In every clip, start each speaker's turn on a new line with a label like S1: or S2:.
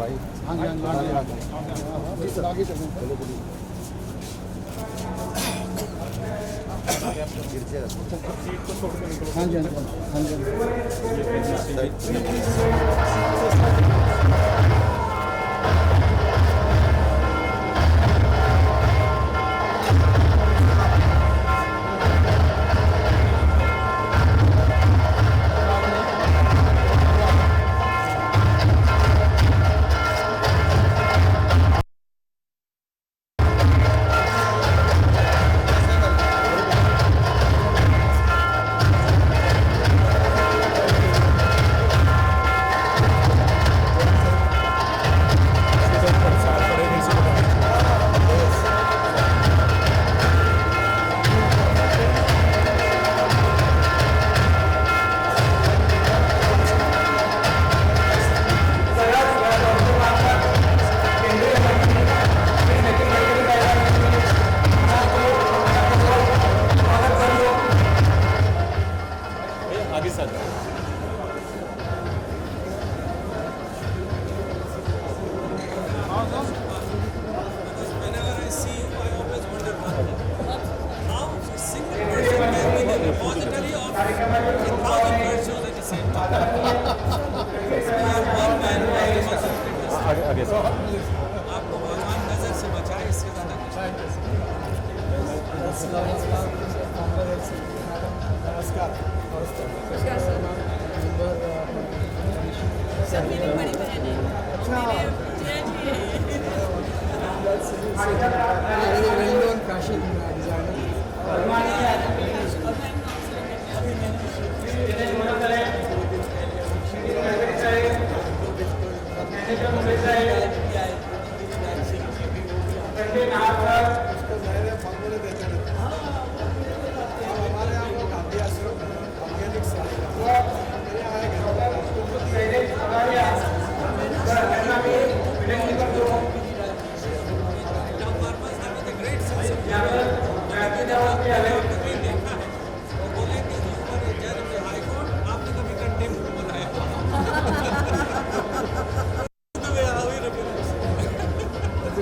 S1: भाई हाँ जी आगे चलो हाँ जी हाँ जी
S2: आपको भगवान नजर से बचाए, इससे ज़्यादा
S1: नमस्कार
S3: सब मेरी बड़ी बहन है।
S1: Fashion designer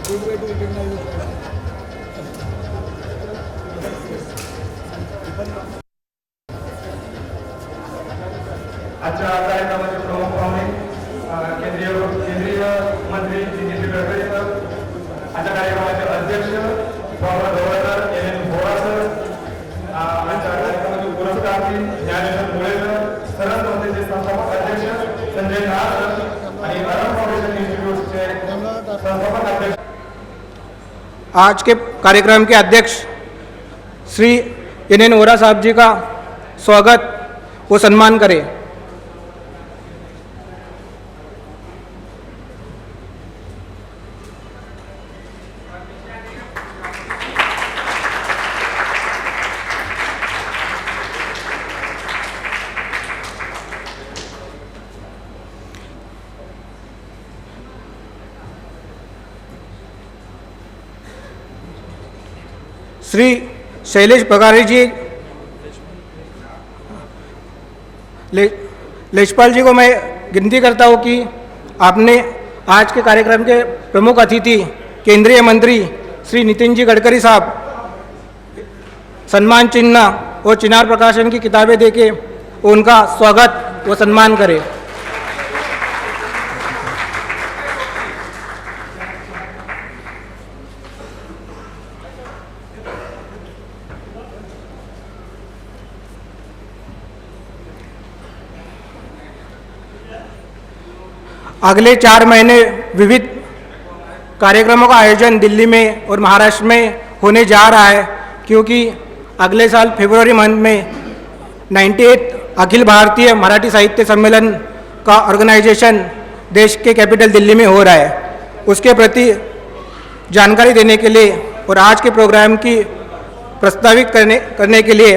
S1: good way to recognize it.
S4: आजच्या कार्यक्रमाचे प्रमुख पाहुणे केंद्रीय मंत्री नितीन गडकरी सर, आजच्या कार्यक्रमाचे अध्यक्ष फॉर्मर गव्हर्नर एन बोरा सर, आजच्या कार्यक्रमाचे पुरस्कारर्थी ज्ञानेश्वर मुळे सर, सरस संस्थेचे संस्थापक अध्यक्ष संजय नाथ सर आणि अरम फाउंडेशन इन्स्टिट्यूटचे संस्थापक अध्यक्ष।
S5: आज के कार्यक्रम के अध्यक्ष श्री एन वोरा साहब जी का स्वागत व सम्मान करें। श्री शैलेश पगारे जी, लेशपाल जी को मैं विनती करता हूँ कि आपने आज के कार्यक्रम के प्रमुख अतिथि केंद्रीय मंत्री श्री नितिन जी गडकरी साहब सम्मान चिन्ह और चिनार प्रकाशन की किताबें देके उनका स्वागत व सम्मान करें। अगले 4 महीने विविध कार्यक्रमों का आयोजन दिल्ली में और महाराष्ट्र में होने जा रहा है, क्योंकि अगले साल फरवरी मंथ में 98 अखिल भारतीय मराठी साहित्य सम्मेलन का ऑर्गेनाइजेशन देश के कैपिटल दिल्ली में हो रहा है, उसके प्रति जानकारी देने के लिए और आज के प्रोग्राम की प्रस्तावित करने के लिए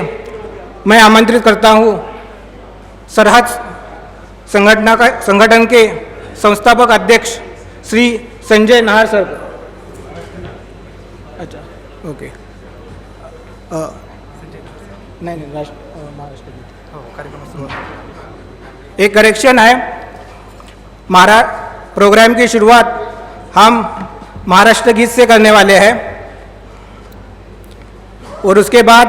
S5: मैं आमंत्रित करता हूँ सरहद संगठन के संस्थापक अध्यक्ष श्री संजय नाहर सर को। अच्छा, ओके। नहीं महाराष्ट्र एक करेक्शन है। प्रोग्राम की शुरुआत हम महाराष्ट्र गीत से करने वाले हैं और उसके बाद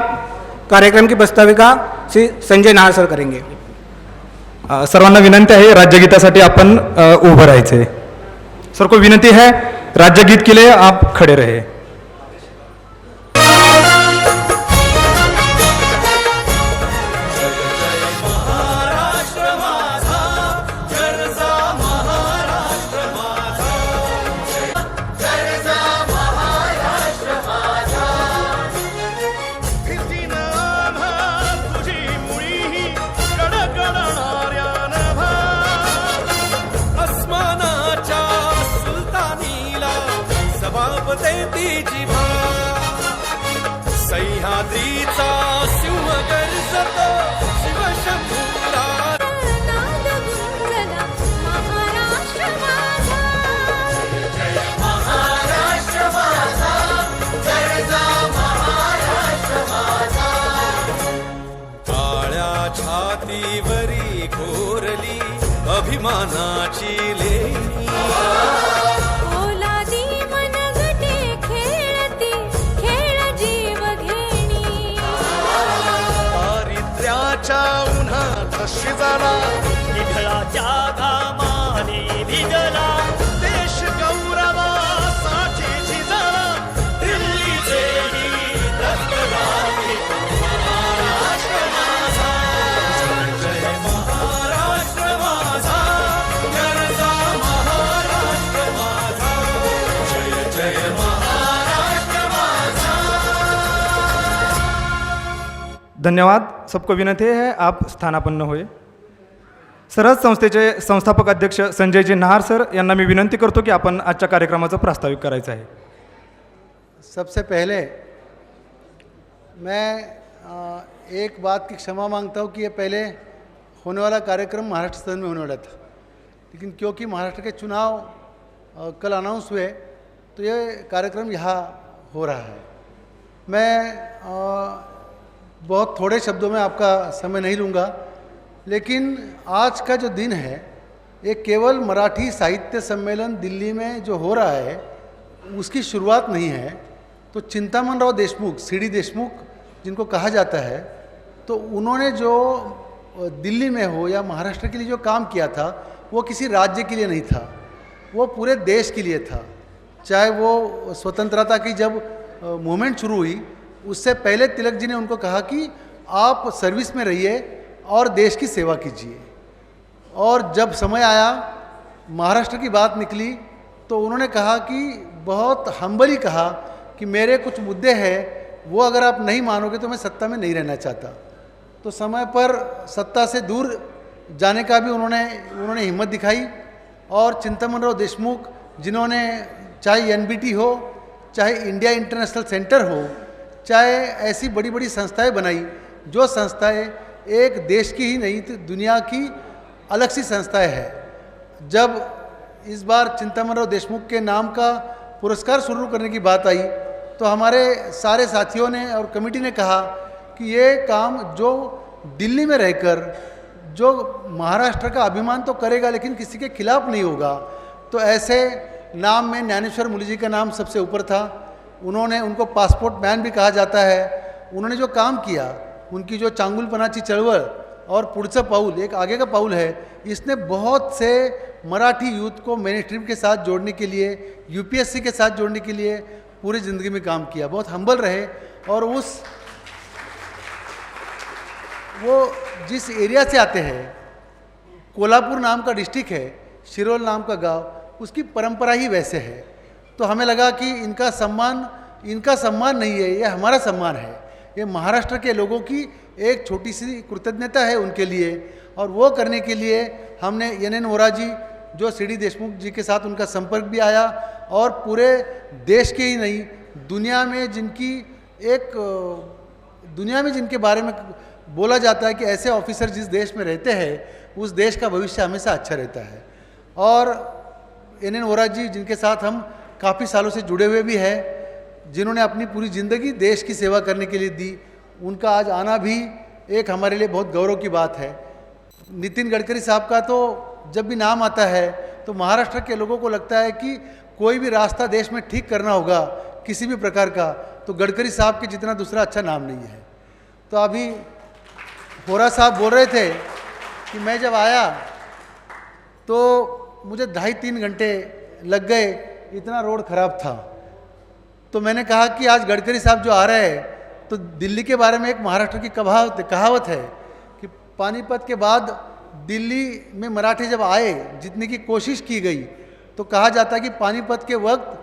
S5: कार्यक्रम की प्रस्ताविका श्री संजय नाहर सर करेंगे।
S4: सर्वांना विनंती आहे राज्यगीतासाठी आपण उभं राहायचे। सर को विनंती है राज्यगीत के लिए आप खड़े रहे।
S3: सह्याद्रीचा सिंह गर्जतो शिवशंभूला नाद गुंजला महाराष्ट्र माझा जय महाराष्ट्र माझा जय जा महाराष्ट्र माझा काळ्या छातीवरी घोरली अभिमानाची लेणी उन्हात शिजला निघळाच्या घामाने भिजला देश गौरवासाठी झिजला दिल्लीचे गीत गाते महाराष्ट्र माझा जय महाराष्ट्र माझा गरजा महाराष्ट्र माझा जय जय महाराष्ट्र माझा।
S4: धन्यवाद। सबको विनंती है आप स्थानापन्न होए। सरहद संस्थेचे संस्थापक अध्यक्ष संजयजी नाहर सर यांना मी विनंती करतो की आपण आजच्या कार्यक्रमाचं प्रास्ताविक करायचं आहे।
S1: सबसे पहले मैं एक बात की क्षमा मांगता हूँ कि ये पहले होने वाला कार्यक्रम महाराष्ट्र सदन में होने वाला था, लेकिन क्योंकि महाराष्ट्र के चुनाव कल अनाउंस हुए तो ये कार्यक्रम यहाँ हो रहा है। मैं बहुत थोड़े शब्दों में आपका समय नहीं लूँगा, लेकिन आज का जो दिन है ये केवल मराठी साहित्य सम्मेलन दिल्ली में जो हो रहा है उसकी शुरुआत नहीं है। तो चिंतामणराव देशमुख, सीडी देशमुख जिनको कहा जाता है, तो उन्होंने जो दिल्ली में हो या महाराष्ट्र के लिए जो काम किया था वो किसी राज्य के लिए नहीं था, वो पूरे देश के लिए था। चाहे वो स्वतंत्रता की जब मूवमेंट शुरू हुई उससे पहले तिलक जी ने उनको कहा कि आप सर्विस में रहिए और देश की सेवा कीजिए। और जब समय आया महाराष्ट्र की बात निकली तो उन्होंने कहा कि बहुत हम्बली कहा कि मेरे कुछ मुद्दे हैं वो अगर आप नहीं मानोगे तो मैं सत्ता में नहीं रहना चाहता। तो समय पर सत्ता से दूर जाने का भी उन्होंने हिम्मत दिखाई। और चिंतामणराव देशमुख जिन्होंने चाहे एनबीटी हो, चाहे इंडिया इंटरनेशनल सेंटर हो, चाहे ऐसी बड़ी बड़ी संस्थाएं बनाई जो संस्थाएं एक देश की ही नहीं तो दुनिया की अलग सी संस्थाएं हैं। जब इस बार चिंतामणराव देशमुख के नाम का पुरस्कार शुरू करने की बात आई तो हमारे सारे साथियों ने और कमेटी ने कहा कि ये काम जो दिल्ली में रहकर जो महाराष्ट्र का अभिमान तो करेगा लेकिन किसी के खिलाफ नहीं होगा। तो ऐसे नाम में ज्ञानेश्वर मुली जी का नाम सबसे ऊपर था। उनको पासपोर्ट मैन भी कहा जाता है। उन्होंने जो काम किया, उनकी जो चांगुलपनाची चळवळ और पुढचं पाऊल एक आगे का पाऊल है, इसने बहुत से मराठी यूथ को मेन स्ट्रीम के साथ जोड़ने के लिए, यूपीएससी के साथ जोड़ने के लिए पूरी ज़िंदगी में काम किया। बहुत हम्बल रहे और वो जिस एरिया से आते हैं, कोल्हापुर नाम का डिस्ट्रिक्ट है, शिरोल नाम का गांव, उसकी परंपरा ही वैसे है। तो हमें लगा कि इनका सम्मान नहीं है, ये हमारा सम्मान है। ये महाराष्ट्र के लोगों की एक छोटी सी कृतज्ञता है उनके लिए। और वो करने के लिए हमने NN वोरा जी, जो CD देशमुख जी के साथ उनका संपर्क भी आया, और पूरे देश के ही नहीं दुनिया में जिनके बारे में बोला जाता है कि ऐसे ऑफिसर जिस देश में रहते हैं उस देश का भविष्य हमेशा अच्छा रहता है। और NN वोरा जी, जिनके साथ हम काफ़ी सालों से जुड़े हुए भी हैं, जिन्होंने अपनी पूरी ज़िंदगी देश की सेवा करने के लिए दी, उनका आज आना भी एक हमारे लिए बहुत गौरव की बात है। नितिन गडकरी साहब का तो जब भी नाम आता है तो महाराष्ट्र के लोगों को लगता है कि कोई भी रास्ता देश में ठीक करना होगा किसी भी प्रकार का, तो गडकरी साहब के जितना दूसरा अच्छा नाम नहीं है। तो अभी वोरा साहब बोल रहे थे कि मैं जब आया तो मुझे 2.5-3 घंटे लग गए, इतना रोड ख़राब था। तो मैंने कहा कि आज गडकरी साहब जो आ रहे हैं, तो दिल्ली के बारे में एक महाराष्ट्र की कहावत है कि पानीपत के बाद दिल्ली में मराठे जब आए, जितने की कोशिश की गई, तो कहा जाता है कि पानीपत के वक्त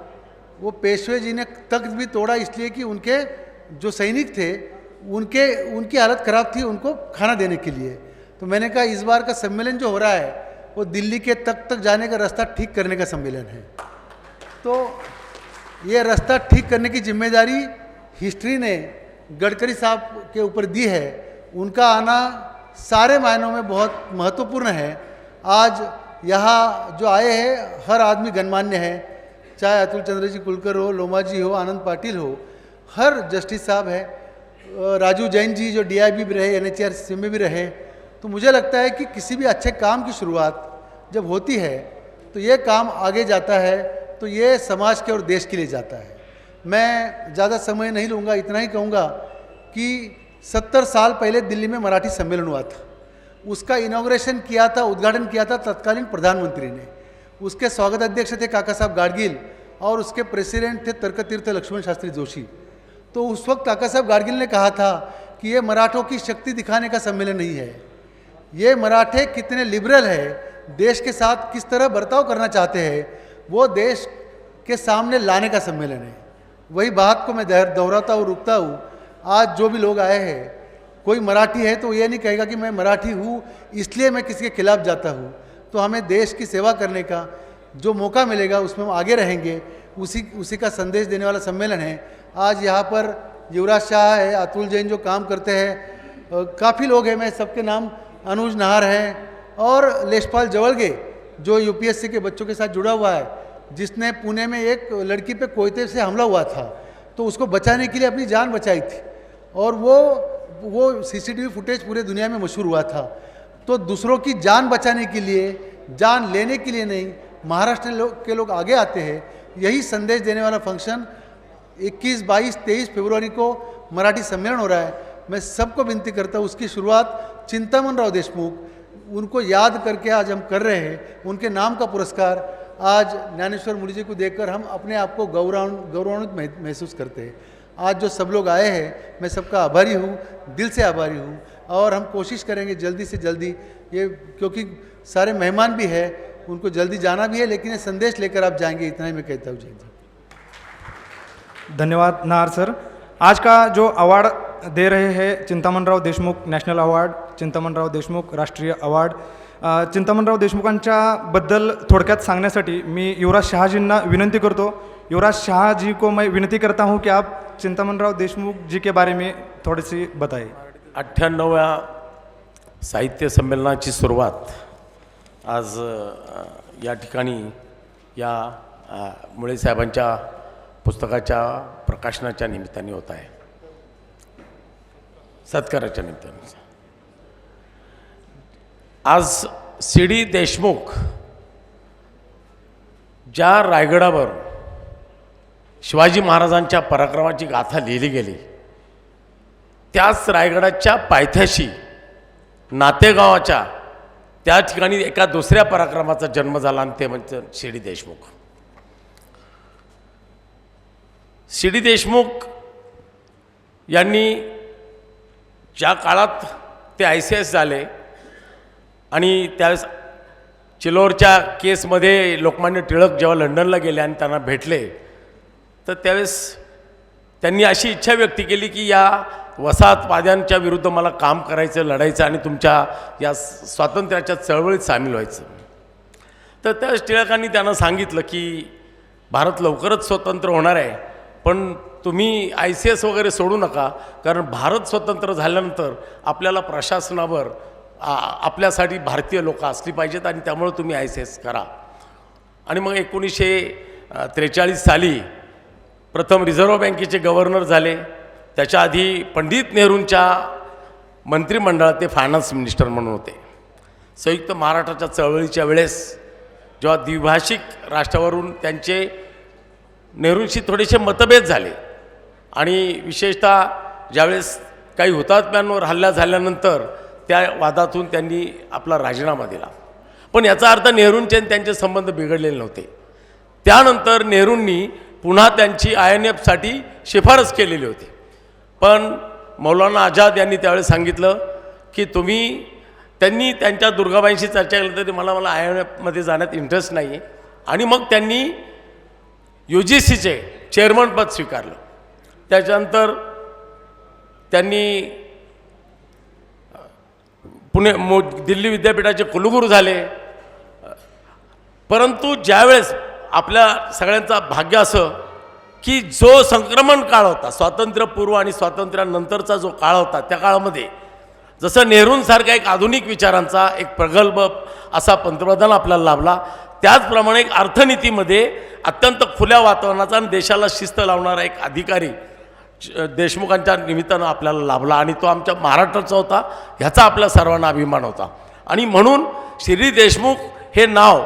S1: वो पेशवे जी ने तख्त भी तोड़ा, इसलिए कि उनके जो सैनिक थे उनकी हालत ख़राब थी उनको खाना देने के लिए। तो मैंने कहा इस बार का सम्मेलन जो हो रहा है वो दिल्ली के तक जाने का रास्ता ठीक करने का सम्मेलन है। तो ये रास्ता ठीक करने की जिम्मेदारी हिस्ट्री ने गडकरी साहब के ऊपर दी है। उनका आना सारे मायनों में बहुत महत्वपूर्ण है। आज यहाँ जो आए हैं हर आदमी गणमान्य है, चाहे अतुल चंद्र जी कुलकर हो, लोमा जी हो, आनंद पाटिल हो, हर जस्टिस साहब है, राजू जैन जी जो DIB भी रहे, NHRC में भी रहे। तो मुझे लगता है कि किसी भी अच्छे काम की शुरुआत जब होती है तो ये काम आगे जाता है, तो ये समाज के और देश के लिए जाता है। मैं ज़्यादा समय नहीं लूँगा, इतना ही कहूँगा कि 70 साल पहले दिल्ली में मराठी सम्मेलन हुआ था। उसका इनॉग्रेशन किया था, उद्घाटन किया था तत्कालीन प्रधानमंत्री ने। उसके स्वागत अध्यक्ष थे काका साहब गाडगिल और उसके प्रेसिडेंट थे तर्कतीर्थ लक्ष्मण शास्त्री जोशी। तो उस वक्त काका साहब गाडगिल ने कहा था कि ये मराठों की शक्ति दिखाने का सम्मेलन नहीं है, ये मराठे कितने लिबरल है, देश के साथ किस तरह बर्ताव करना चाहते हैं, वो देश के सामने लाने का सम्मेलन है। वही बात को मैं दोहराता हूँ, रुकता हूँ। आज जो भी लोग आए हैं, कोई मराठी है तो ये नहीं कहेगा कि मैं मराठी हूँ इसलिए मैं किसी के खिलाफ जाता हूँ। तो हमें देश की सेवा करने का जो मौका मिलेगा उसमें हम आगे रहेंगे, उसी का संदेश देने वाला सम्मेलन है। आज यहाँ पर युवराज शाह है, अतुल जैन जो काम करते हैं, काफ़ी लोग हैं, मैं सबके नाम, अनुज नाहर हैं, और लेशपाल जवलगे जो UPSC के बच्चों के साथ जुड़ा हुआ है, जिसने पुणे में एक लड़की पे कोयते से हमला हुआ था तो उसको बचाने के लिए अपनी जान बचाई थी, और वो CCTV फुटेज पूरे दुनिया में मशहूर हुआ था। तो दूसरों की जान बचाने के लिए, जान लेने के लिए नहीं, महाराष्ट्र के लोग आगे आते हैं। यही संदेश देने वाला फंक्शन 21, 22, 23 फरवरी को मराठी सम्मेलन हो रहा है। मैं सबको विनती करता हूँ उसकी शुरुआत चिंतामणराव देशमुख, उनको याद करके आज हम कर रहे हैं। उनके नाम का पुरस्कार आज ज्ञानेश्वर मुनि जी को देकर हम अपने आप को गौरवान्वित महसूस करते हैं। आज जो सब लोग आए हैं, मैं सबका आभारी हूँ, दिल से आभारी हूँ, और हम कोशिश करेंगे जल्दी से जल्दी ये, क्योंकि सारे मेहमान भी हैं, उनको जल्दी जाना भी है, लेकिन ये संदेश लेकर आप जाएंगे, इतना ही मैं कहता हूँ। जय जी।
S5: धन्यवाद नाहर सर। आज का जो अवार्ड दे रहे हैं चिंतामणराव देशमुख नॅशनल अवार्ड, चिंतामणराव देशमुख राष्ट्रीय अवार्ड, चिंतामणराव देशमुखांच्या बद्दल थोडक्यात सांगण्यासाठी मी युवराज शाहजींना विनंती करतो। युवराज शाहजी को मैं विनती करता हूं कि आप चिंतामणराव देशमुख जी के बारे में थोड़ी सी बताएं।
S6: 98व्या साहित्य संमेलनाची सुरुवात आज या ठिकाणी या मुळे साहेबांच्या पुस्तकाच्या प्रकाशनाच्या निमित्ताने होत आहे, सत्काराच्या निमित्ताने। आज CD देशमुख ज्या रायगडावर शिवाजी महाराजांच्या पराक्रमाची गाथा लिहिली गेली, त्याच रायगडाच्या पायथ्याशी नातेगावाच्या त्या ठिकाणी एका दुसऱ्या पराक्रमाचा जन्म झाला, आणि ते म्हणजे CD देशमुख। CD देशमुख यांनी ज्या काळात ते ICS झाले आणि त्यावेळेस चिलोरच्या केसमध्ये लोकमान्य टिळक जेव्हा लंडनला गेले आणि त्यांना भेटले, तर त्यावेळेस त्यांनी अशी इच्छा व्यक्त केली की या वसाहतवाद्यांच्या विरुद्ध मला काम करायचं, लढायचं आणि तुमच्या या स्वातंत्र्याच्या चळवळीत सामील व्हायचं. तर त्या टिळकांनी त्यांना सांगितलं की भारत लवकरच स्वतंत्र होणार आहे, पण तुम्ही ICS वगैरे सोडू नका, कारण भारत स्वतंत्र झाल्यानंतर आपल्याला प्रशासनावर आपल्यासाठी भारतीय लोक असली पाहिजेत आणि त्यामुळे तुम्ही ICS करा. आणि मग 1943 साली प्रथम रिझर्व्ह बँकेचे गव्हर्नर झाले. त्याच्या आधी पंडित नेहरूंच्या मंत्रिमंडळात ते फायनान्स मिनिस्टर म्हणून होते. संयुक्त महाराष्ट्राच्या चळवळीच्या वेळेस जेव्हा द्विभाषिक राष्ट्रावरून त्यांचे नेहरूंशी थोडेसे मतभेद झाले आणि विशेषतः ज्यावेळेस काही हुतात्म्यांवर हल्ला झाल्यानंतर त्या वादातून त्यांनी आपला राजीनामा दिला. पण याचा अर्थ नेहरूंचे आणि त्यांचे संबंध बिघडलेले नव्हते. त्यानंतर नेहरूंनी पुन्हा त्यांची INF साठी शिफारस केलेली होती. पण मौलाना आझाद यांनी त्यावेळेस सांगितलं की त्यांनी त्यांच्या दुर्गाबाईंशी चर्चा केली तरी मला INF मध्ये जाण्यात इंटरेस्ट नाही आहे. आणि मग त्यांनी UGCचे चेअरमनपद स्वीकारलं. त्याच्यानंतर त्यांनी दिल्ली विद्यापीठाचे कुलगुरू झाले. परंतु ज्यावेळेस आपल्या सगळ्यांचा भाग्य असं की जो संक्रमण काळ होता, स्वातंत्र्यपूर्व आणि स्वातंत्र्यानंतरचा जो काळ होता, त्या काळामध्ये जसं नेहरूंसारखा एक आधुनिक विचारांचा एक प्रगल्भ असा पंतप्रधान आपल्याला लाभला, त्याचप्रमाणे एक अर्थनीतीमध्ये अत्यंत खुल्या वातावरणाचा आणि देशाला शिस्त लावणारा एक अधिकारी देशमुखांच्या निमित्तानं आपल्याला लाभला आणि तो आमच्या महाराष्ट्राचा होता. ह्याचा आपल्या सर्वांना अभिमान होता. आणि म्हणून श्री देशमुख हे नाव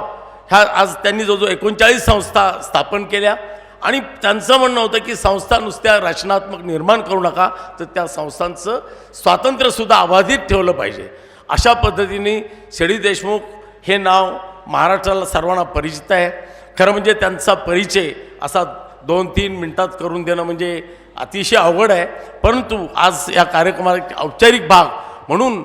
S6: आज त्यांनी जो 39 संस्था स्थापन केल्या आणि त्यांचं म्हणणं होतं की संस्था नुसत्या रचनात्मक निर्माण करू नका, तर त्या संस्थांचं स्वातंत्र्यसुद्धा अबाधित ठेवलं पाहिजे. अशा पद्धतीने श्री देशमुख हे नाव महाराष्ट्राला सर्वांना परिचित आहे. खरं म्हणजे त्यांचा परिचय असा 2-3 मिनिटात करून देणं म्हणजे अतिशय अवघड आहे. परंतु आज या कार्यक्रमाचा औपचारिक भाग म्हणून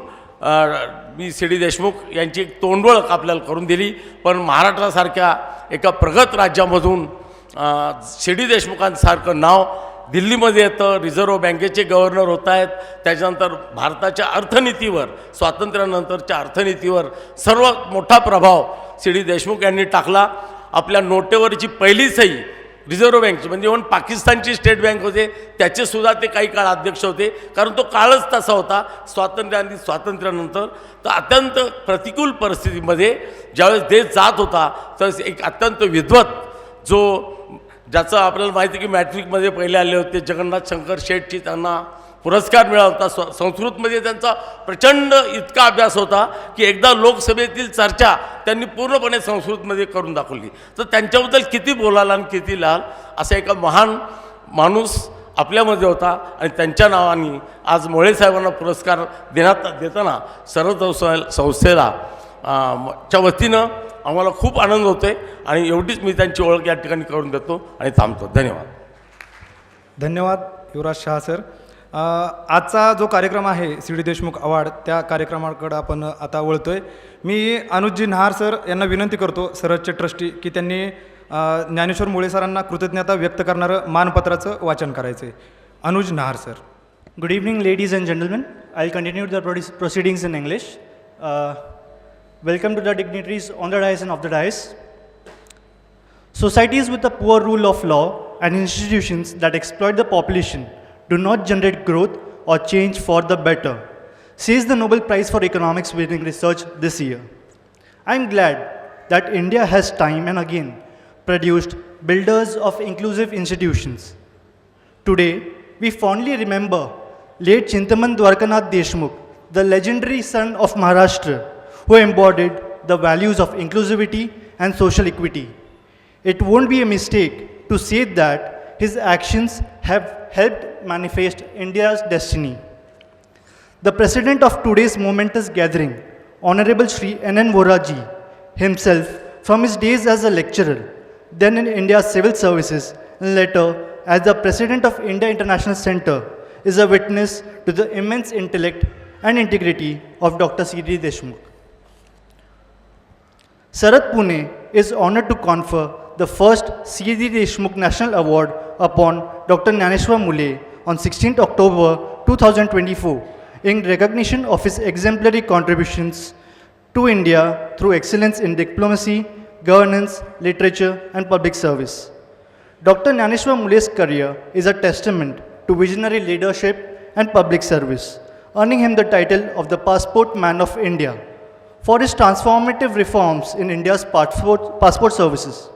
S6: मी श्री देशमुख यांची एक तोंडओळख आपल्याला करून दिली. पण महाराष्ट्रासारख्या एका प्रगत राज्यामधून श्री देशमुखांसारखं नाव दिल्लीमध्ये येतं, रिझर्व्ह बँकेचे गव्हर्नर होत आहेत, त्याच्यानंतर भारताच्या अर्थनीतीवर, स्वातंत्र्यानंतरच्या अर्थनीतीवर सर्वात मोठा प्रभाव श्री देशमुख यांनी टाकला. आपल्या नोटेवरची पहिली सही रिझर्व्ह बँकची, म्हणजे इव्हन पाकिस्तानची स्टेट बँक होते त्याचेसुद्धा ते काही काळ अध्यक्ष होते, कारण तो काळच तसा होता स्वातंत्र्यानंतर. तर अत्यंत प्रतिकूल परिस्थितीमध्ये ज्यावेळेस देश जात होता तर एक अत्यंत विद्वत ज्याचं आपल्याला माहिती आहे की मॅट्रिकमध्ये पहिले आले होते जगन्नाथ शंकर शेठची त्यांना पुरस्कार मिळाला होता. संस्कृतमध्ये त्यांचा प्रचंड इतका अभ्यास होता की एकदा लोकसभेतील चर्चा त्यांनी पूर्णपणे संस्कृतमध्ये करून दाखवली. तर त्यांच्याबद्दल किती बोलाल आणि किती लिहाल असा एका महान माणूस आपल्यामध्ये होता. आणि त्यांच्या नावाने आज मोळे साहेबांना पुरस्कार देताना सर्व संस्थेला च्या वतीनं आम्हाला खूप आनंद होतो आहे. आणि एवढीच मी त्यांची ओळख या ठिकाणी करून देतो आणि थांबतो. धन्यवाद.
S5: धन्यवाद युवराज शहा सर. आजचा जो कार्यक्रम आहे सी.डी. देशमुख अवॉर्ड, त्या कार्यक्रमाकडे आपण आता वळतोय. मी अनुजजी नहार सर यांना विनंती करतो, सरसचे ट्रस्टी, की त्यांनी ज्ञानेश्वर मुळे सरांना कृतज्ञता व्यक्त करणारं मानपत्राचं वाचन करायचं आहे. अनुज नहार sir.
S7: Good evening, ladies and gentlemen. I'll continue the proceedings in English. Welcome to the dignitaries on the dais and off the dais. Societies with a poor rule of law and institutions that exploit the population do not generate growth or change for the better, says the Nobel Prize for Economics winning research this year. I am glad that India has time and again produced builders of inclusive institutions. Today, we fondly remember late Chintaman Dwarkanath Deshmukh, the legendary son of Maharashtra, who embodied the values of inclusivity and social equity. It won't be a mistake to say that his actions have helped manifest India's destiny. The president of today's momentous gathering, Honorable Shri N.N. Voraji, himself from his days as a lecturer, then in India's civil services, and later as the president of India International Center, is a witness to the immense intellect and integrity of Dr. C.D. Deshmukh. Sarat Pune is honored to confer the first C.D. Deshmukh National Award upon Dr. Jnaneshwar Mule on 16th October 2024 in recognition of his exemplary contributions to India through excellence in diplomacy, governance, literature, and public service. Dr. Gyaneshwar Mule's career is a testament to visionary leadership and public service, earning him the title of the Passport Man of India for his transformative reforms in India's passport services.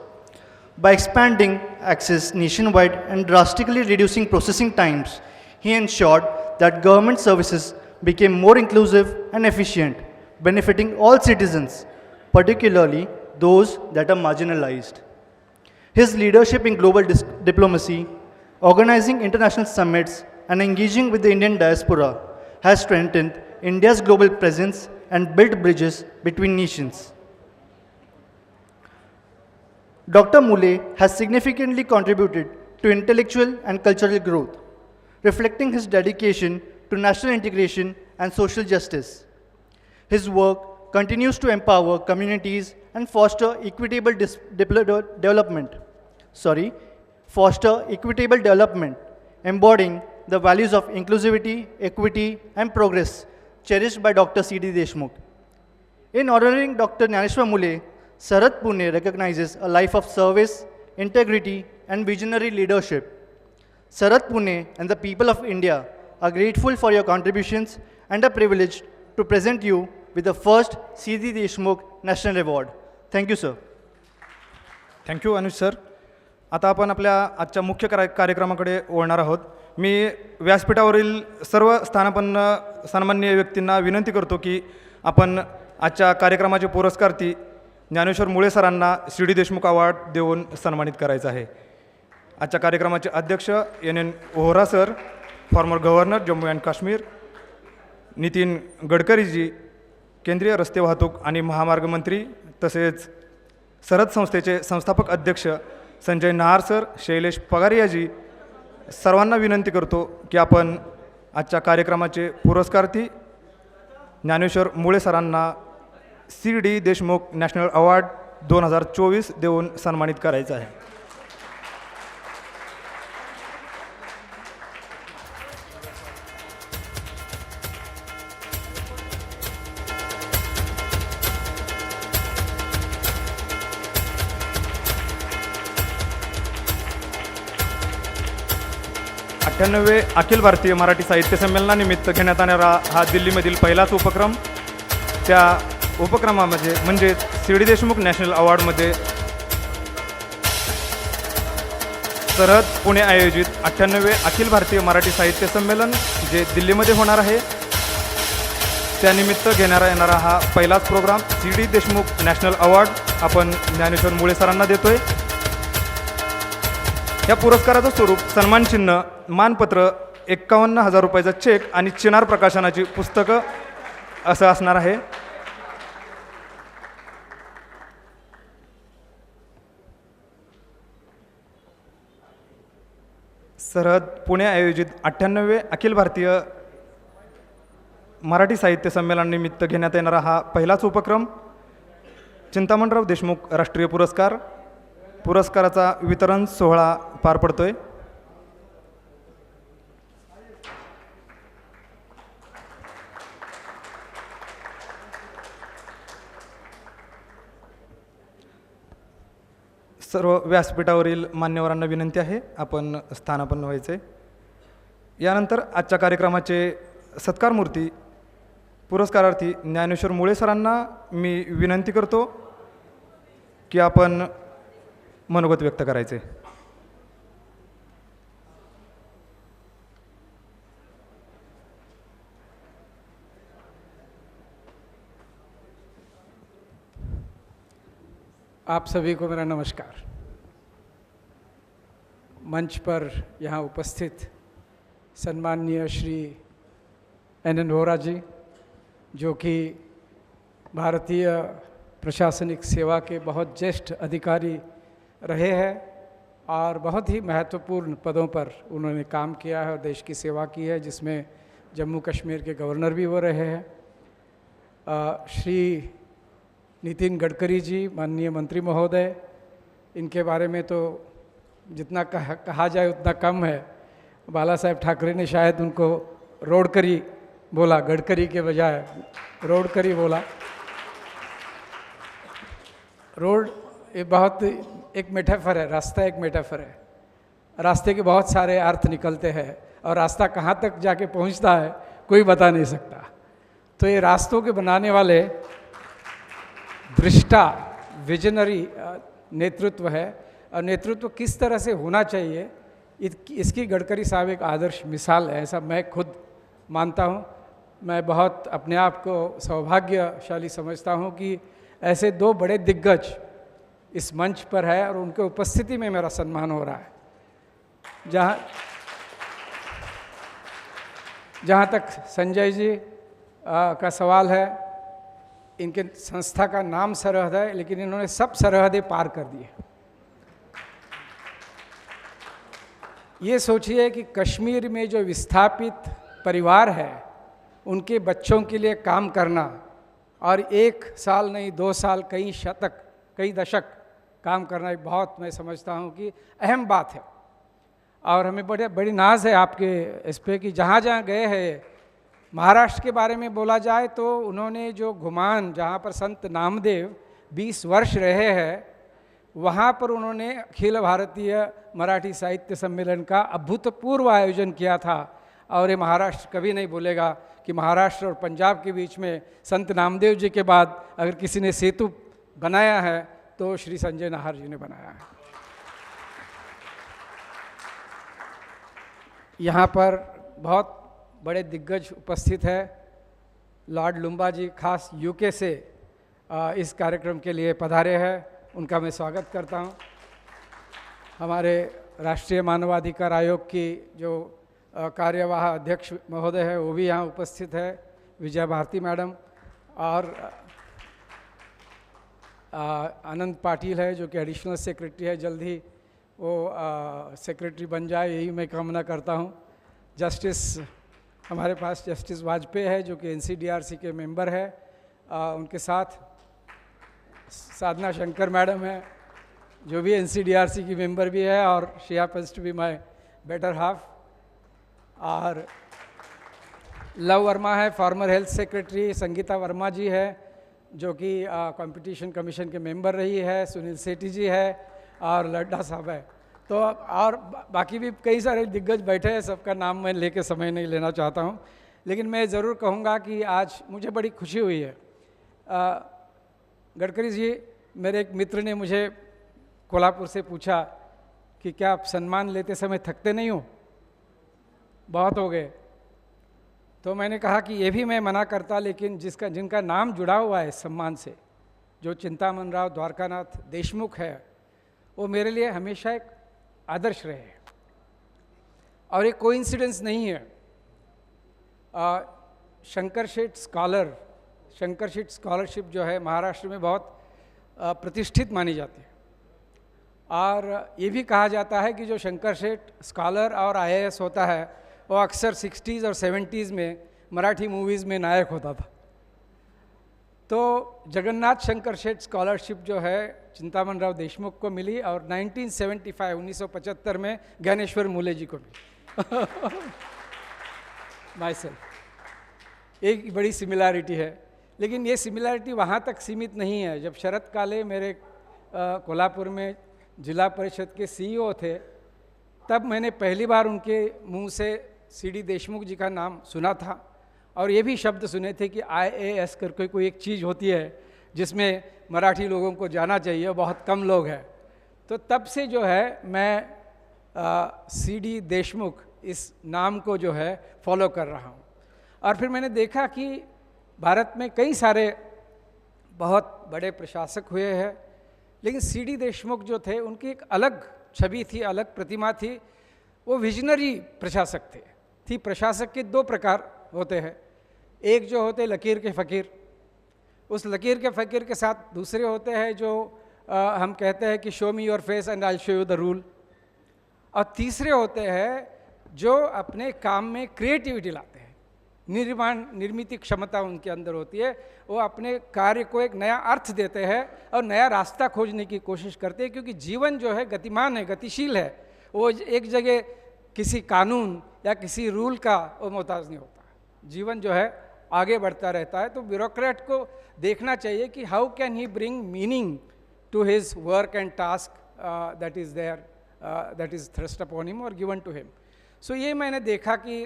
S7: By expanding access nationwide and drastically reducing processing times, he ensured that government services became more inclusive and efficient, benefiting all citizens, particularly those that are marginalized. His leadership in global diplomacy, organizing international summits, and engaging with the Indian diaspora has strengthened India's global presence and built bridges between nations. Dr. Mule has significantly contributed to intellectual and cultural growth, reflecting his dedication to national integration and social justice. His work continues to empower communities and foster equitable development, embodying the values of inclusivity, equity, and progress cherished by Dr. C.D. Deshmukh. In honoring Dr. Gyaneshwar Mule, Sarat Pune recognizes a life of service, integrity, and visionary leadership. Sarat Pune and the people of India are grateful for your contributions and are privileged to present you with the first C.D. Deshmukh National Award. Thank you, sir.
S4: Thank you Anuj sir. आता आपण आपल्या आजच्या मुख्य कार्यक्रमाकडे वळणार आहोत. मी व्यासपीठावरील सर्व सन्माननीय व्यक्तींना विनंती करतो की आपण आजच्या कार्यक्रमाचे पुरस्कार्थी ज्ञानेश्वर मुळे सरांना सी.डी. देशमुख अवॉर्ड देऊन सन्मानित करायचं आहे. आजच्या कार्यक्रमाचे अध्यक्ष NN Vohra sir, former governor Jammu and Kashmir, Nitin गडकरीजी, केंद्रीय रस्ते वाहतूक आणि महामार्ग मंत्री, तसेच सरहद संस्थेचे संस्थापक अध्यक्ष संजय नहार सर, शैलेश पगारियाजी, सर्वांना विनंती करतो की आपण आजच्या कार्यक्रमाचे पुरस्कार्थी ज्ञानेश्वर मुळे सरांना C.D. देशमुख नॅशनल अवॉर्ड 2024 देऊन सन्मानित करायचं आहे. अखिल भारतीय मराठी साहित्य संमेलनानिमित्त घेण्यात येणारा हा दिल्लीमधील पहिलाच उपक्रम. त्या उपक्रमामध्ये म्हणजे C.D. देशमुख नॅशनल अवॉर्डमध्ये सरहद पुणे आयोजित 98वे अखिल भारतीय मराठी साहित्य संमेलन जे दिल्लीमध्ये होणार आहे, त्यानिमित्त घेण्यात येणारा हा पहिलाच programme C.D. Deshmukh national award आपण ज्ञानेश्वर मुळे सरांना देतोय. या पुरस्काराचं स्वरूप सन्मानचिन्ह, मानपत्र, 51,000 रुपयाचा चेक आणि चिनार प्रकाशनाची पुस्तकं असं असणार आहे. सरहद पुणे आयोजित 98वे अखिल भारतीय मराठी साहित्य संमेलनानिमित्त घेण्यात येणारा हा पहिलाच उपक्रम चिंतामणराव देशमुख राष्ट्रीय पुरस्कार. पुरस्काराचा वितरण सोहळा पार पडतोय. सर्व व्यासपीठावरील मान्यवरांना विनंती आहे आपण स्थानापन्न व्हायचे. यानंतर आजच्या कार्यक्रमाचे सत्कारमूर्ती पुरस्कारार्थी ज्ञानेश्वर मुळे सरांना मी विनंती करतो की आपण मनोगत व्यक्त करायचे.
S8: आप सभी को मेरा नमस्कार. मंच पर यहाँ उपस्थित सम्माननीय श्री NN वोहरा जी, जो कि भारतीय प्रशासनिक सेवा के बहुत ज्येष्ठ अधिकारी रहे हैं और बहुत ही महत्वपूर्ण पदों पर उन्होंने काम किया है और देश की सेवा की है, जिसमें जम्मू कश्मीर के गवर्नर भी वो रहे हैं. श्री नितिन गडकरी जी, माननीय मंत्री महोदय, इनके बारे में तो जितना कहा जाए उतना कम है. बाला साहेब ठाकरे ने शायद उनको रोडकरी बोला, गडकरी के बजाय रोडकरी बोला। रोड ये बहुत एक मेटाफर है, रास्ता एक मेटाफर है। रास्ते के बहुत सारे अर्थ निकलते हैं और रास्ता कहाँ तक जाके पहुँचता है कोई बता नहीं सकता। तो ये रास्तों के बनाने वाले दृष्टा, विजनरी नेतृत्व है, और नेतृत्व किस तरह से होना चाहिए इसकी गडकरी साहब एक आदर्श मिसाल है, ऐसा मैं खुद मानता हूँ। मैं बहुत अपने आप को सौभाग्यशाली समझता हूँ कि ऐसे दो बड़े दिग्गज इस मंच पर है और उनके उपस्थिति में मेरा सम्मान हो रहा है। जहाँ तक संजय जी का सवाल है, इनके संस्था का नाम सरहद है, लेकिन इन्होंने सब सरहदें पार कर दी है। ये सोचिए कि कश्मीर में जो विस्थापित परिवार है उनके बच्चों के लिए काम करना, और 1 साल नहीं 2 साल, कई शतक, कई दशक काम करना, एक बहुत मैं समझता हूँ कि अहम बात है। और हमें बड़ी नाज है आपके इस पे कि जहाँ जहाँ गए हैं, महाराष्ट्र के बारे में बोला जाए तो उन्होंने जो घुमान, जहाँ पर संत नामदेव 20 वर्ष रहे हैं, वहाँ पर उन्होंने अखिल भारतीय मराठी साहित्य सम्मेलन का अभूतपूर्व आयोजन किया था। और ये महाराष्ट्र कभी नहीं भूलेगा कि महाराष्ट्र और पंजाब के बीच में संत नामदेव जी के बाद अगर किसी ने सेतु बनाया है तो श्री संजय नाहर जी ने बनाया है। यहाँ पर बहुत बड़े दिग्गज उपस्थित है। लॉर्ड लुम्बा जी खास यूके से इस कार्यक्रम के लिए पधारे हैं, उनका मैं स्वागत करता हूँ। हमारे राष्ट्रीय मानवाधिकार आयोग की जो कार्यवाह अध्यक्ष महोदय है वो भी यहाँ उपस्थित है, विजया भारती मैडम, और आनंद पाटिल है जो कि एडिशनल सेक्रेटरी है, जल्द ही वो सेक्रेटरी बन जाए, यही मैं कामना करता हूँ। जस्टिस हमारे पास जस्टिस वाजपेयी है जो कि एनसीडीआरसी के मेंबर है, उनके साथ साधना शंकर मैडम है जो भी एनसीडीआरसी की मेंबर भी है, और she happens to be my better half. और लव वर्मा है, former health secretary. Sangeeta Verma ji है जो कि कंपटीशन कमीशन के मेंबर रही है। सुनील सेठी जी है और लड्डा साहब है। तो और बाकी भी कई सारे दिग्गज बैठे हैं, सबका नाम मैं लेके समय नहीं लेना चाहता हूँ, लेकिन मैं ज़रूर कहूँगा कि आज मुझे बड़ी खुशी हुई है। गडकरी जी, मेरे एक मित्र ने मुझे कोल्हापुर से पूछा कि क्या आप सम्मान लेते समय थकते नहीं हो, बहुत हो गए। तो मैंने कहा कि ये भी मैं मना करता, लेकिन जिनका नाम जुड़ा हुआ है सम्मान से, जो चिंतामन राव द्वारकानाथ देशमुख है, वो मेरे लिए हमेशा एक आदर्श रहे। और एक कोइंसिडेंस नहीं है। शंकर शेठ स्कॉलरशिप जो है महाराष्ट्र में बहुत प्रतिष्ठित मानी जाती है, और ये भी कहा जाता है कि जो शंकर शेठ स्कॉलर और आईएएस होता है वो अक्सर 60s और 70s में मराठी मूवीज़ में नायक होता था। तो जगन्नाथ शंकर शेठ स्कॉलरशिप जो है चिंतामन राव देशमुख को मिली, और 1975 में ज्ञानेश्वर मूले जी को मिली। माई सेल्फ एक बड़ी सिमिलैरिटी है, लेकिन ये सिमिलैरिटी वहाँ तक सीमित नहीं है। जब शरद काले मेरे कोल्हापुर में जिला परिषद के सीईओ थे, तब मैंने पहली बार उनके मुंह से सीडी देशमुख जी का नाम सुना था, और ये भी शब्द सुने थे कि आईएएस करके कोई एक चीज़ होती है जिसमें मराठी लोगों को जाना चाहिए, बहुत कम लोग हैं। तो तब से जो है मैं सीडी देशमुख इस नाम को जो है फॉलो कर रहा हूँ। और फिर मैंने देखा कि भारत में कई सारे बहुत बड़े प्रशासक हुए हैं, लेकिन सीडी देशमुख जो थे उनकी एक अलग छवि थी, अलग प्रतिमा थी। वो विजनरी प्रशासक थे। प्रशासक के 2 प्रकार होते हैं, एक जो होते लकीर के फ़कीर, उस लकीर के फ़कीर के साथ दूसरे होते हैं जो हम कहते हैं कि show me your face and I show you the rule, और तीसरे होते हैं जो अपने काम में क्रिएटिविटी लाते हैं, निर्मित क्षमता उनके अंदर होती है। वो अपने कार्य को एक नया अर्थ देते हैं और नया रास्ता खोजने की कोशिश करते हैं, क्योंकि जीवन जो है गतिमान है, गतिशील है। वो एक जगह किसी कानून या किसी रूल का वो मोहताज नहीं होता। जीवन जो है आगे बढ़ता रहता है। तो ब्यूरोक्रेट को देखना चाहिए कि how can he bring meaning to his work and task that is there, that is thrust upon him और गिवन टू हिम। सो ये मैंने देखा कि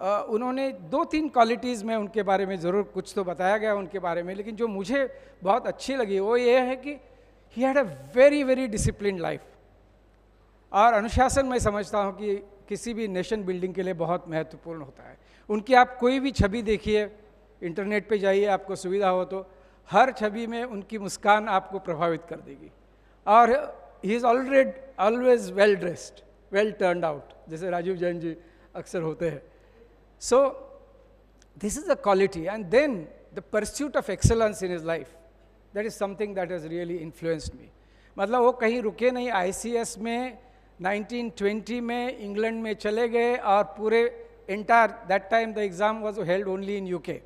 S8: उन्होंने 2-3 क्वालिटीज़ में उनके बारे में ज़रूर कुछ तो बताया गया उनके बारे में, लेकिन जो मुझे बहुत अच्छी लगी वो ये है कि he had a very very disciplined life. और अनुशासन मैं समझता हूँ कि किसी भी नेशन बिल्डिंग के लिए बहुत महत्वपूर्ण होता है। उनकी आप कोई भी छवि देखिए, इंटरनेट पे जाइए, आपको सुविधा हो तो हर छवि में उनकी मुस्कान आपको प्रभावित कर देगी। और he is always well dressed, well turned out, जैसे राजीव जैन जी अक्सर होते हैं। So this is the quality, and then the pursuit of excellence in his life, that is something that has really influenced me. मतलब वो कहीं रुके नहीं, ICS में 1920 में इंग्लैंड में चले गए और पूरे entire that time the exam was held only in UK,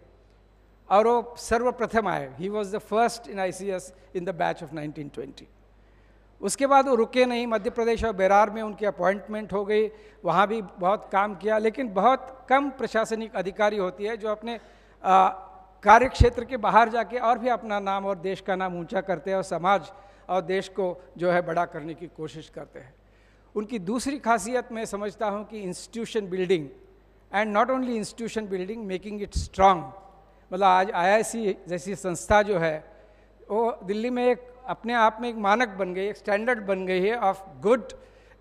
S8: और वो सर्वप्रथम आए। He was the first in ICS in the batch of 1920। उसके बाद वो रुके नहीं, मध्य प्रदेश और बेरार में उनकी अपॉइंटमेंट हो गई, वहाँ भी बहुत काम किया। लेकिन बहुत कम प्रशासनिक अधिकारी होती है जो अपने कार्य क्षेत्र के बाहर जाके और भी अपना नाम और देश का नाम ऊंचा करते हैं और समाज और देश को जो है बड़ा करने की कोशिश करते हैं। उनकी दूसरी खासियत मैं समझता हूँ कि institution building, and not only institution building, making it strong. मतलब आज IIC जैसी संस्था जो है वो दिल्ली में एक अपने आप में एक मानक बन गई, एक स्टैंडर्ड बन गई है of good